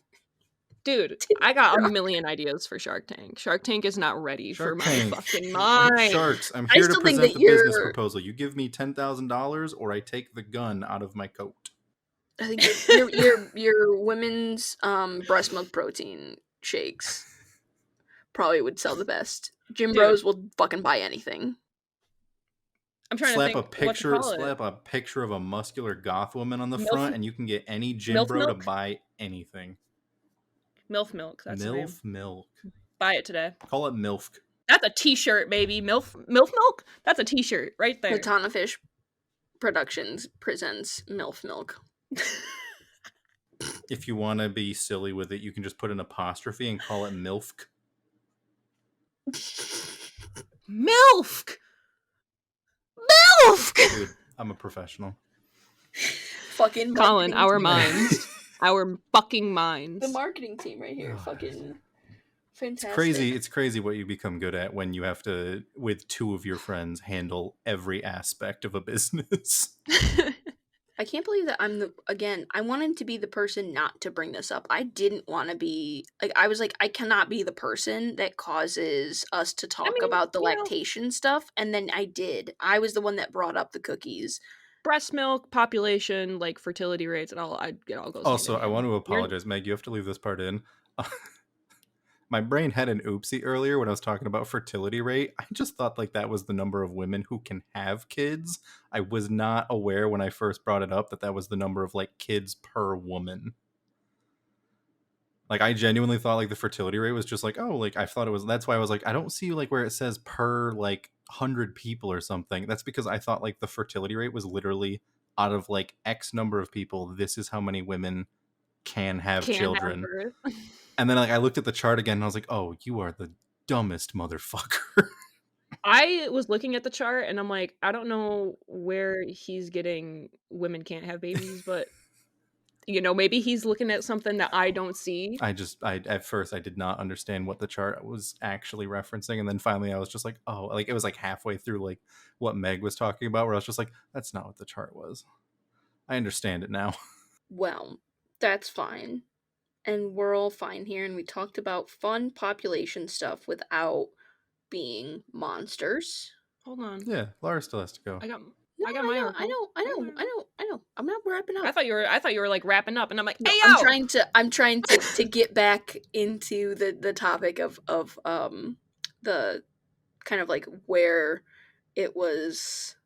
Dude, I got a million ideas for Shark Tank. Shark Tank is not ready Shark for Tank. my fucking mind. Sharks, I'm I here to still think present that the business you're- proposal. You give me $10,000 or I take the gun out of my coat. I think your women's breast milk protein shakes probably would sell the best. Gym Dude. bros will fucking buy anything. I'm trying slap to a think what to call it. slap a picture of a muscular goth woman on the Milf- front, and you can get any gym Milf bro to milk? buy anything. Milf Milk, that's the name. MILF milk. Buy it today. Call it MILF. That's a t-shirt, baby. Milf Milk? That's a t-shirt right there. Katana Fish Productions presents MILF Milk. If you want to be silly with it, you can just put an apostrophe and call it MILF. Milf! Dude, I'm a professional. Fucking Collin, marketing our team. minds. Our fucking minds. The marketing team right here. Fucking fantastic. It's crazy what you become good at when you have to, with two of your friends, handle every aspect of a business. I can't believe that I wanted to be the person not to bring this up. I didn't want to be I was like, I cannot be the person that causes us to talk about the lactation stuff, and then I did. I was the one that brought up the cookies. Breast milk, population, like fertility rates, it all goes. Also, hand in I want hand. to apologize, Meg. You have to leave this part in. My brain had an oopsie earlier when I was talking about fertility rate. I just thought like that was the number of women who can have kids. I was not aware when I first brought it up that was the number of like kids per woman. Like I genuinely thought like the fertility rate was just like, oh, like I thought it was, that's why I was like, I don't see like where it says per like 100 people or something. That's because I thought like the fertility rate was literally out of like X number of people, this is how many women can have children. And then like I looked at the chart again and I was like, oh, you are the dumbest motherfucker. I was looking at the chart and I'm like, I don't know where he's getting women can't have babies, but you know, maybe he's looking at something that I don't see. I at first I did not understand what the chart was actually referencing, and then finally I was just like, oh, like it was like halfway through like what Meg was talking about, where I was just like, that's not what the chart was. I understand it now. Well, that's fine. And we're all fine here, and we talked about fun population stuff without being monsters. Hold on. Yeah, Lara still has to go. I got I know. I'm not wrapping up. I thought you were like wrapping up, and I'm like, No, hey, I'm trying to get back into the topic of the kind of like where it was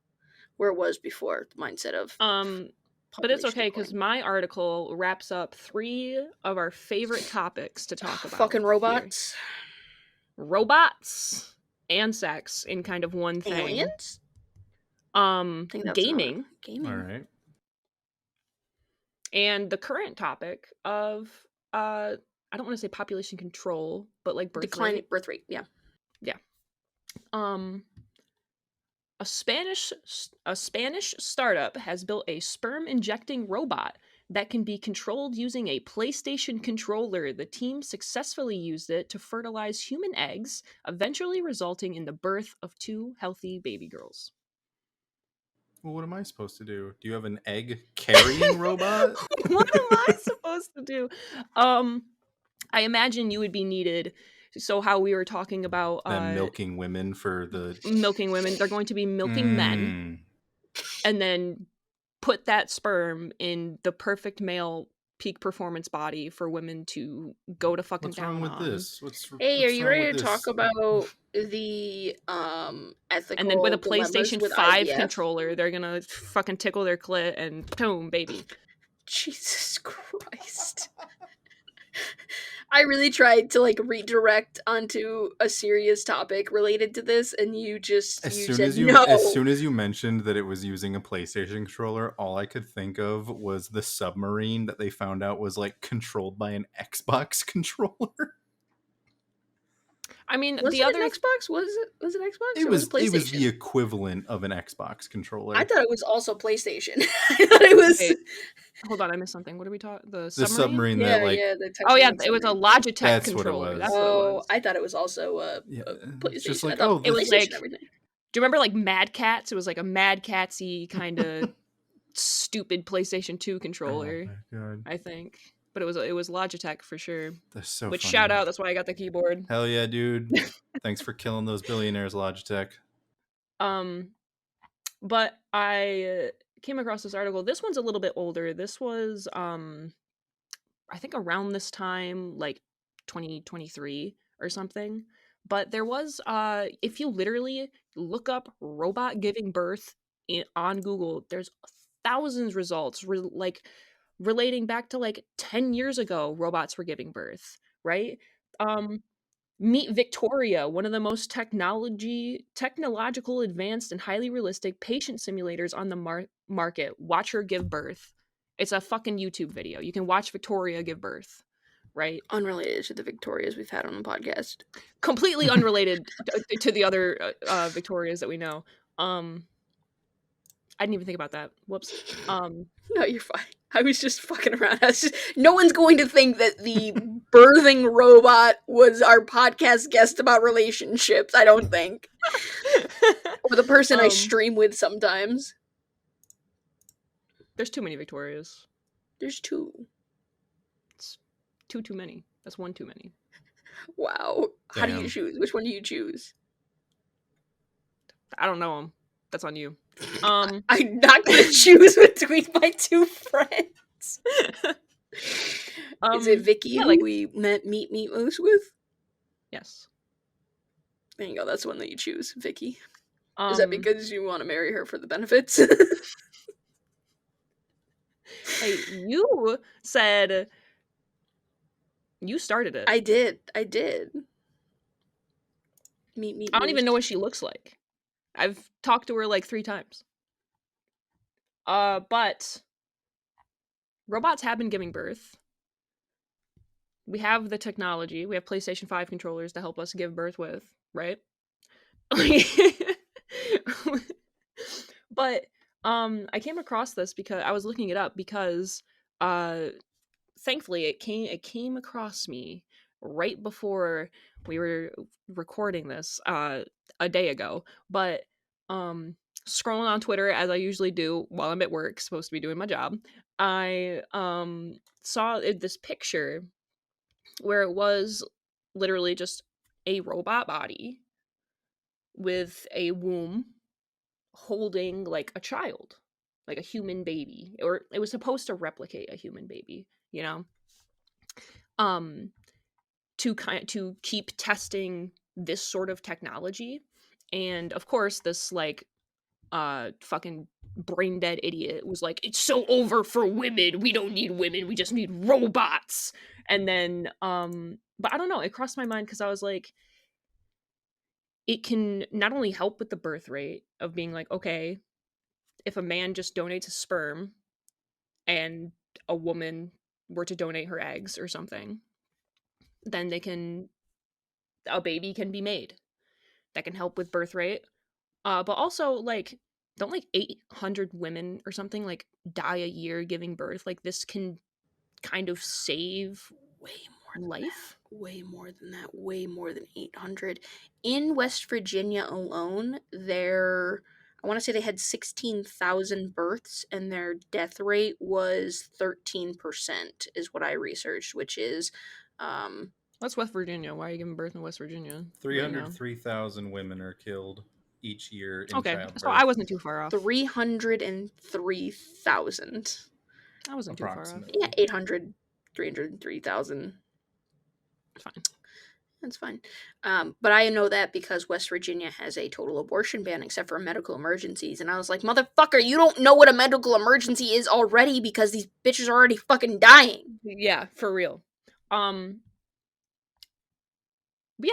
before, the mindset of but it's okay population because decline. my article wraps up 3 of our favorite topics to talk about. Fucking robots, robots, and sex in kind of one thing. aliens. Gaming. All right. And the current topic of I don't want to say population control, but like Declining birth rate. Yeah. A Spanish startup has built a sperm injecting robot that can be controlled using a PlayStation controller. The team successfully used it to fertilize human eggs, eventually resulting in the birth of 2 healthy baby girls. Well, what am I supposed to do? Do you have an egg carrying robot? What am I supposed to do? I imagine you would be needed. So how we were talking about milking women for the milking women, they're going to be milking men, and then put that sperm in the perfect male peak performance body for women to go to fucking town. What's wrong with this? Hey, are you ready to talk about the ethical? And then with a PlayStation 5 IVF? controller, they're gonna fucking tickle their clit and boom, baby. Jesus Christ. I really tried to like redirect onto a serious topic related to this, and you said no. As soon as you mentioned that it was using a PlayStation controller, all I could think of was the submarine that they found out was like controlled by an Xbox controller. I mean, was the other an Xbox? Was it Xbox? It was PlayStation? It was the equivalent of an Xbox controller. I thought it was also PlayStation. I thought it was. Okay. Hold on, I missed something. What are we talking? The submarine yeah, that like. Yeah, it was a Logitech That's controller. What it was. That's what it was. I thought it was also a PlayStation. Just like, it was like. Everything. Do you remember like Mad Cats? It was like a Mad Catsy kind of stupid PlayStation 2 controller. Oh my God. I think. but it was Logitech for sure. That's so Which funny. shout out, that's why I got the keyboard. Hell yeah, dude. Thanks for killing those billionaires, Logitech. But I came across this article. This one's a little bit older. This was I think around this time, like 2023 or something. But there was if you literally look up robot giving birth on Google, there's thousands results like relating back to like 10 years ago robots were giving birth, right? Um Meet Victoria, one of the most technological advanced and highly realistic patient simulators on the market. Watch her give birth. It's a fucking YouTube video. You can watch Victoria give birth, right? Unrelated to the Victorias we've had on the podcast. Completely unrelated to the other Victorias that we know. I didn't even think about that. Whoops. No, you're fine. I was just fucking around. No one's going to think that the birthing robot was our podcast guest about relationships, I don't think. Or the person I stream with sometimes. There's too many Victorias. There's 2. It's too many. That's one too many. Wow. How do you Damn. choose? Which one do you choose? I don't know them. That's on you. I'm not gonna choose between my 2 friends. Is it Vicky who we met Meet Moose with? Yes. There you go. That's the one that you choose, Vicky. Is that because you want to marry her for the benefits? Hey, you said you started it. I did. Meet I don't even know what she looks like. I've talked to her like 3 times. But robots have been giving birth. We have the technology. We have PlayStation 5 controllers to help us give birth with, right? But I came across this because I was looking it up because thankfully it came across me right before we were recording this a day ago. But scrolling on Twitter as I usually do while I'm at work, supposed to be doing my job, I saw this picture where it was literally just a robot body with a womb holding like a child, like a human baby, or it was supposed to replicate a human baby, you know, to keep testing this sort of technology. And of course this like fucking brain dead idiot was like, it's so over for women, we don't need women, we just need robots. And then but I don't know, it crossed my mind because I was like, it can not only help with the birth rate of being like, okay, if a man just donates a sperm and a woman were to donate her eggs or something, then a baby can be made that can help with birth rate. But also like, don't like 800 women or something like die a year giving birth? Like this can kind of save way more life. Way more than that. Way more than 800. In West Virginia alone, I want to say they had 16,000 births, and their death rate was 13%, is what I researched, which is That's West Virginia. Why are you giving birth in West Virginia? 303,000 women are killed each year in childbirth. So I wasn't too far off. 303,000. I wasn't too far off. Yeah, 800, 303,000. Fine. That's fine. But I know that because West Virginia has a total abortion ban except for medical emergencies. And I was like, motherfucker, you don't know what a medical emergency is already because these bitches are already fucking dying. Yeah, for real. Yeah,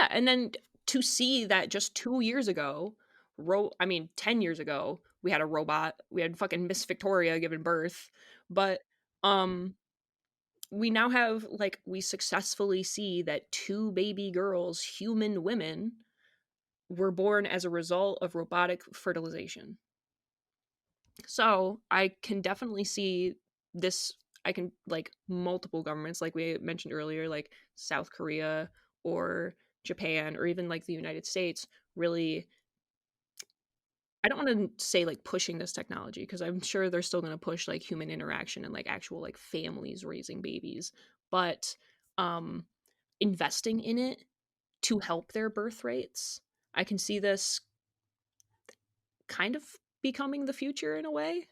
and then to see that just 2 years ago, 10 years ago, we had a robot. We had fucking Miss Victoria giving birth. But we now have, like, we successfully see that 2 baby girls, human women, were born as a result of robotic fertilization. So I can definitely see this. I can, like, multiple governments, like we mentioned earlier, like South Korea or Japan or even like the United States, really, I don't want to say like pushing this technology, because I'm sure they're still going to push like human interaction and like actual like families raising babies, but investing in it to help their birth rates. I can see this kind of becoming the future in a way.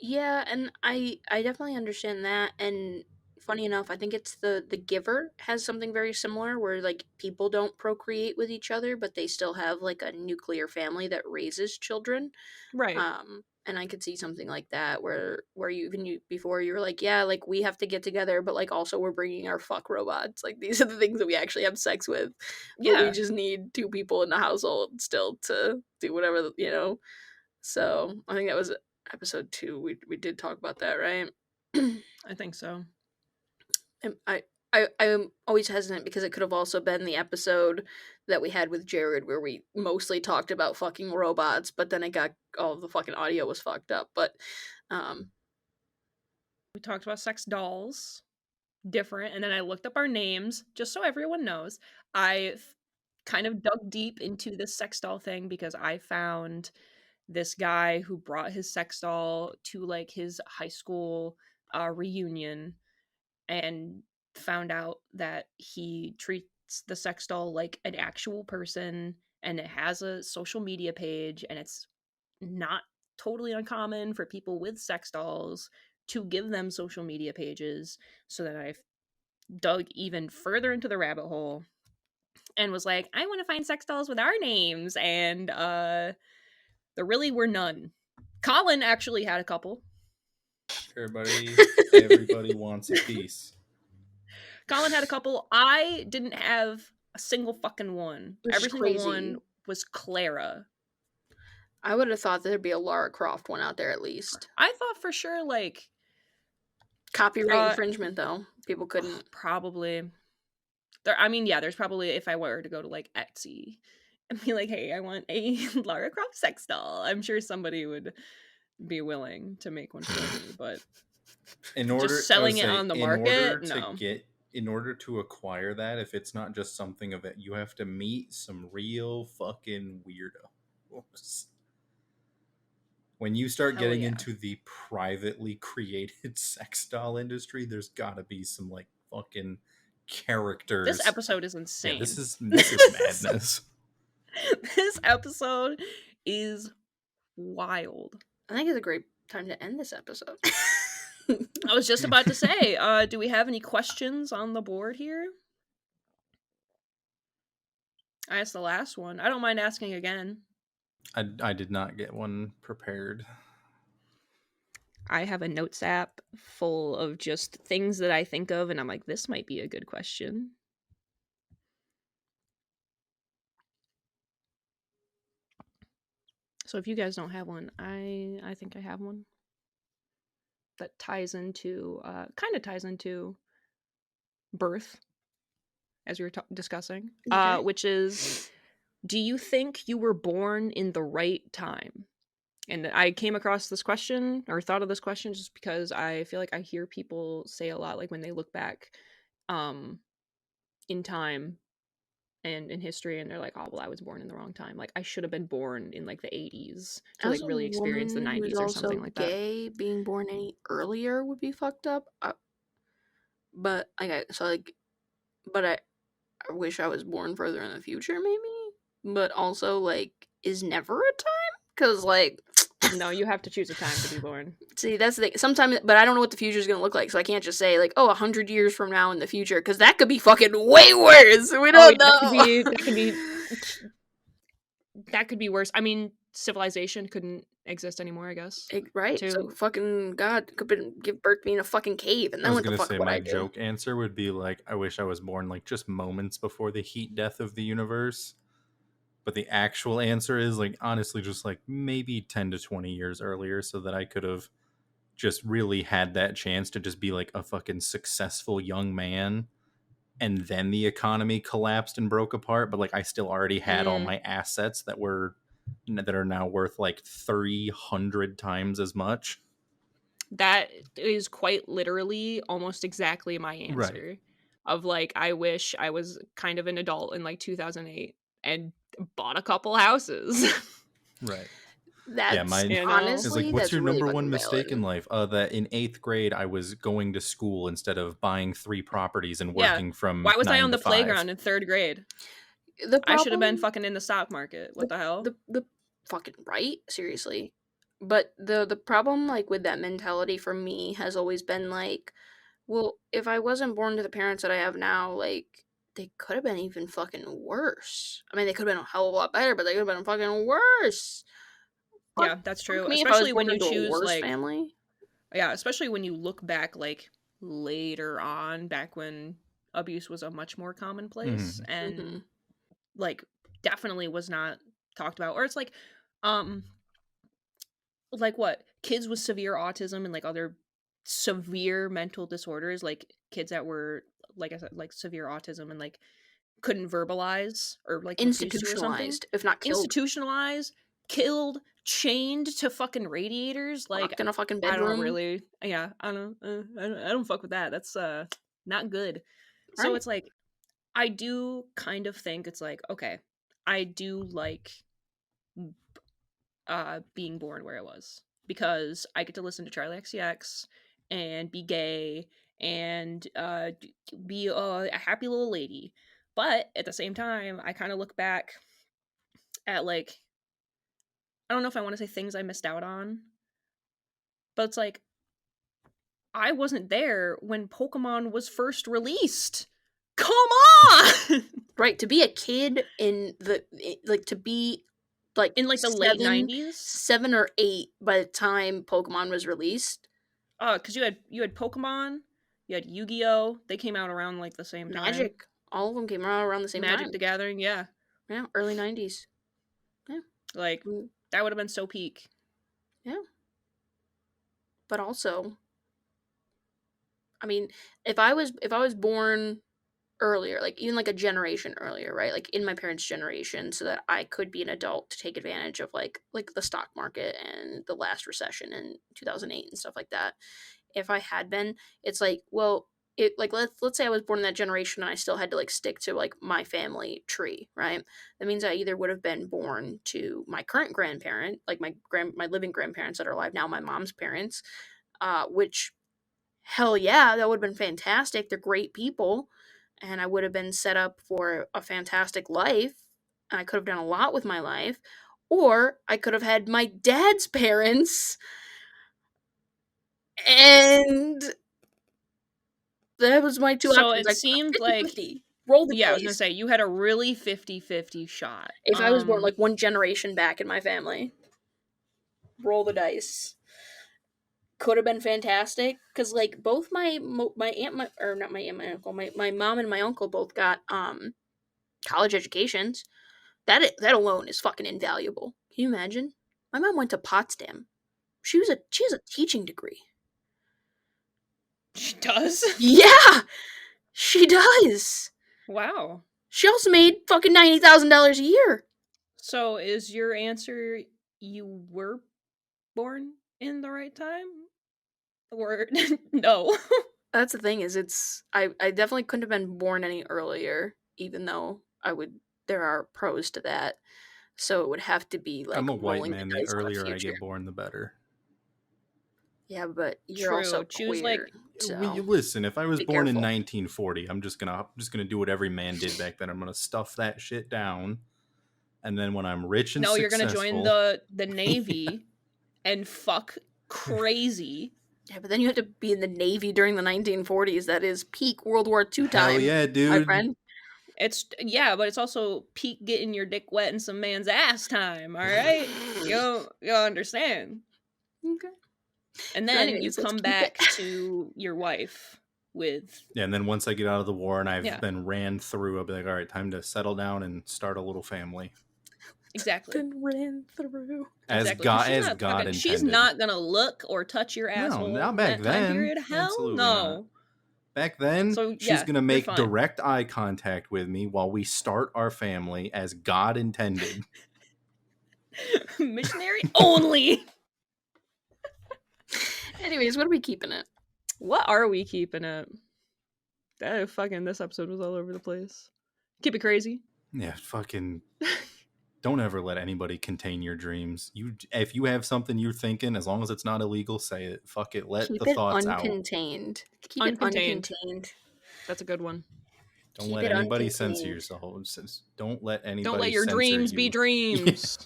Yeah, and I definitely understand that. And funny enough, I think it's the Giver has something very similar where like people don't procreate with each other, but they still have like a nuclear family that raises children. Right. And I could see something like that where you before you were like, yeah, like we have to get together, but like also we're bringing our fuck robots. Like these are the things that we actually have sex with, but we Yeah, just need two people in the household still to do whatever, you know. So I think that was episode 2. We did talk about that, right? I think so. And I'm always hesitant because it could have also been the episode that we had with Jared where we mostly talked about fucking robots, but then it got all of the fucking audio was fucked up. But um We talked about sex dolls, different, and then I looked up our names just so everyone knows. Kind of dug deep into this sex doll thing because I found this guy who brought his sex doll to like his high school reunion, and found out that he treats the sex doll like an actual person, and it has a social media page, and it's not totally uncommon for people with sex dolls to give them social media pages. So then I dug even further into the rabbit hole and was like, I want to find sex dolls with our names, and there really were none. Collin actually had a couple. Everybody wants a piece. Collin had a couple. I didn't have a single fucking one. which is Every single crazy. one was Clara. I would have thought there'd be a Lara Croft one out there at least. I thought for sure, like, Copyright infringement though. People couldn't. probably. I mean, yeah, there's probably, if I were to go to like Etsy and be like, hey, I want a Lara Croft sex doll, I'm sure somebody would be willing to make one for me, but just selling it on the market, no. In order to acquire that, if it's not just something of it, you have to meet some real fucking weirdos. When you start getting into the privately created sex doll industry, there's gotta be some like fucking characters. This episode is insane. Yeah, this is madness. This episode is wild. I think it's a great time to end this episode. I was just about to say, do we have any questions on the board here? I asked the last one. I don't mind asking again. I did not get one prepared. I have a notes app full of just things that I think of, and I'm like, this might be a good question. So if you guys don't have one, I think I have one that ties into, kind of ties into birth, as we were discussing, Okay. which is, do you think you were born in the right time? And I came across this question, or thought of this question, just because I feel like I hear people say a lot, like when they look back in time and in history, and they're like, oh, well, I was born in the wrong time. Like, I should have been born in like the 80s to like really experience the 90s or something like that. Gay, being born any earlier would be fucked up. But I wish I was born further in the future, maybe. But also, like, is never a time? Because, like, no, you have to choose a time to be born. See, that's the thing. Sometimes, but I don't know what the future is going to look like, so I can't just say, like, 100 years from now in the future, because that could be fucking way worse. We don't know. That could be worse. I mean, civilization couldn't exist anymore, I guess. Right? Too. So fucking God could give birth to me in a fucking cave, and then what the fuck would I do? My joke answer would be like, I wish I was born like just moments before the heat death of the universe. But the actual answer is like, honestly, just like maybe 10 to 20 years earlier, so that I could have just really had that chance to just be like a fucking successful young man. And then the economy collapsed and broke apart, but like I still already had all my assets that are now worth like 300 times as much. That is quite literally almost exactly my answer. Right. Of like, I wish I was kind of an adult in like 2008 and bought a couple houses. Right. That's mine You know? honestly, is like, what's that's your really number one fucking mistake in valid. life? That in 8th grade I was going to school instead of buying 3 properties and Yeah. working from Why was I 9 on to the 5. playground in 3rd grade? The I should have been problem, fucking in the stock market. What the hell? the fucking right, seriously. But the problem, like, with that mentality for me has always been like, well, if I wasn't born to the parents that I have now, like, they could have been even fucking worse. I mean, they could have been a hell of a lot better, but they could have been fucking worse. Fuck, Yeah, that's fuck true. me if I was Especially when born you into a choose worse like family. yeah, especially when you look back like later on, back when abuse was a much more commonplace Mhm. and Mm-hmm. like definitely was not talked about. Or it's um like what? Kids with severe autism and like other severe mental disorders, like kids that were like I said, like severe autism and like couldn't verbalize or like refused to or something. Institutionalized, if not killed, Institutionalized, killed, chained to fucking radiators. Like locked in a fucking I don't bedroom. really, yeah, I don't, I don't fuck with that. That's not good. So Right. it's like I do kind of think it's like okay, I do like being born where I was because I get to listen to Charlie XCX and be gay and be a happy little lady. But at the same time, I kind of look back at like I don't know if I want to say things I missed out on, but it's like I wasn't there when Pokemon was first released. Come on! Right. To be a kid like, to be like In like the late 90s. 7 or 8 by the time Pokemon was released. Cuz you had Pokemon, you had Yu-Gi-Oh! They came out around like the same time. Magic, all of them came out around the same Magic time. the Gathering, yeah. Yeah, early 90s. Yeah. Like Mm, that would have been so peak. yeah. But also, I mean, if I was born earlier, like even like a generation earlier, right? Like in my parents' generation, so that I could be an adult to take advantage of like the stock market and the last recession in 2008 and stuff like that. If I had been, it's like, well, it like let's say I was born in that generation and I still had to like stick to like my family tree, right? That means I either would have been born to my current grandparent, like my living grandparents that are alive now, my mom's parents, which hell yeah, that would have been fantastic. They're great people, and I would have been set up for a fantastic life, and I could have done a lot with my life. Or I could have had my dad's parents, and that was my two So options. it Like seemed 50 like 50. Roll the yeah, I was going to dice. say you had a really 50-50 shot. If I was born like one generation back in my family, roll the dice. Could have been fantastic because like both my aunt, or not my aunt, my uncle, my mom and my uncle both got college educations. That alone is fucking invaluable. Can you imagine? My mom went to Potsdam. She has a teaching degree. She does. Yeah, she does. Wow. She also made fucking $90,000 a year. So is your answer you were born in the right time? Or no? That's the thing, is I definitely couldn't have been born any earlier, even though I would. There are pros to that. So it would have to be like I'm a white rolling the man. The dice on the earlier I future. get born, the better. Yeah, but you're also True. Choose queer, like so Listen, if I was be born in careful. 1940, I'm just gonna do what every man did back then. I'm gonna stuff that shit down, and then when I'm rich and no, you're going to join successful, the Navy and fuck crazy. Yeah, but then you have to be in the Navy during the 1940s. That is peak World War II hell time, yeah, my dude. friend. It's yeah, but it's also peak getting your dick wet in some man's ass time, all right? You understand. Okay. And So, then you anyways, let's come keep it. back to your wife with Yeah, and then once I get out of the war and I've yeah, been ran through, I'll be like, all right, time to settle down and start a little family. exactly. Been ran through. As Exactly. Because God as God she's intended. not gonna look or touch your No, asshole not in back that time then. period. Hell Absolutely not. no. Back then, So she's yeah, gonna you're make fine. direct eye contact with me while we start our family as God intended. Missionary only. Anyways, what are we keeping it? What are we keeping it? Fucking this episode was all over the place. Keep it crazy. Yeah, fucking don't ever let anybody contain your dreams. If you have something you're thinking, as long as it's not illegal, say it. Fuck it. Let Keep the it thoughts out. uncontained. Keep it Uncontained. uncontained. That's a good one. Don't Keep let it anybody censor uncontained. yourself. Don't let anybody Don't let your censor dreams you. be dreams.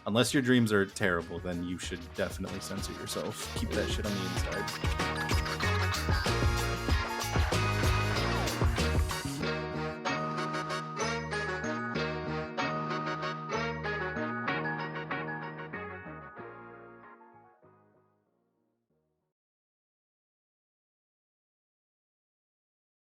Unless your dreams are terrible, then you should definitely censor yourself. Keep that shit on the inside.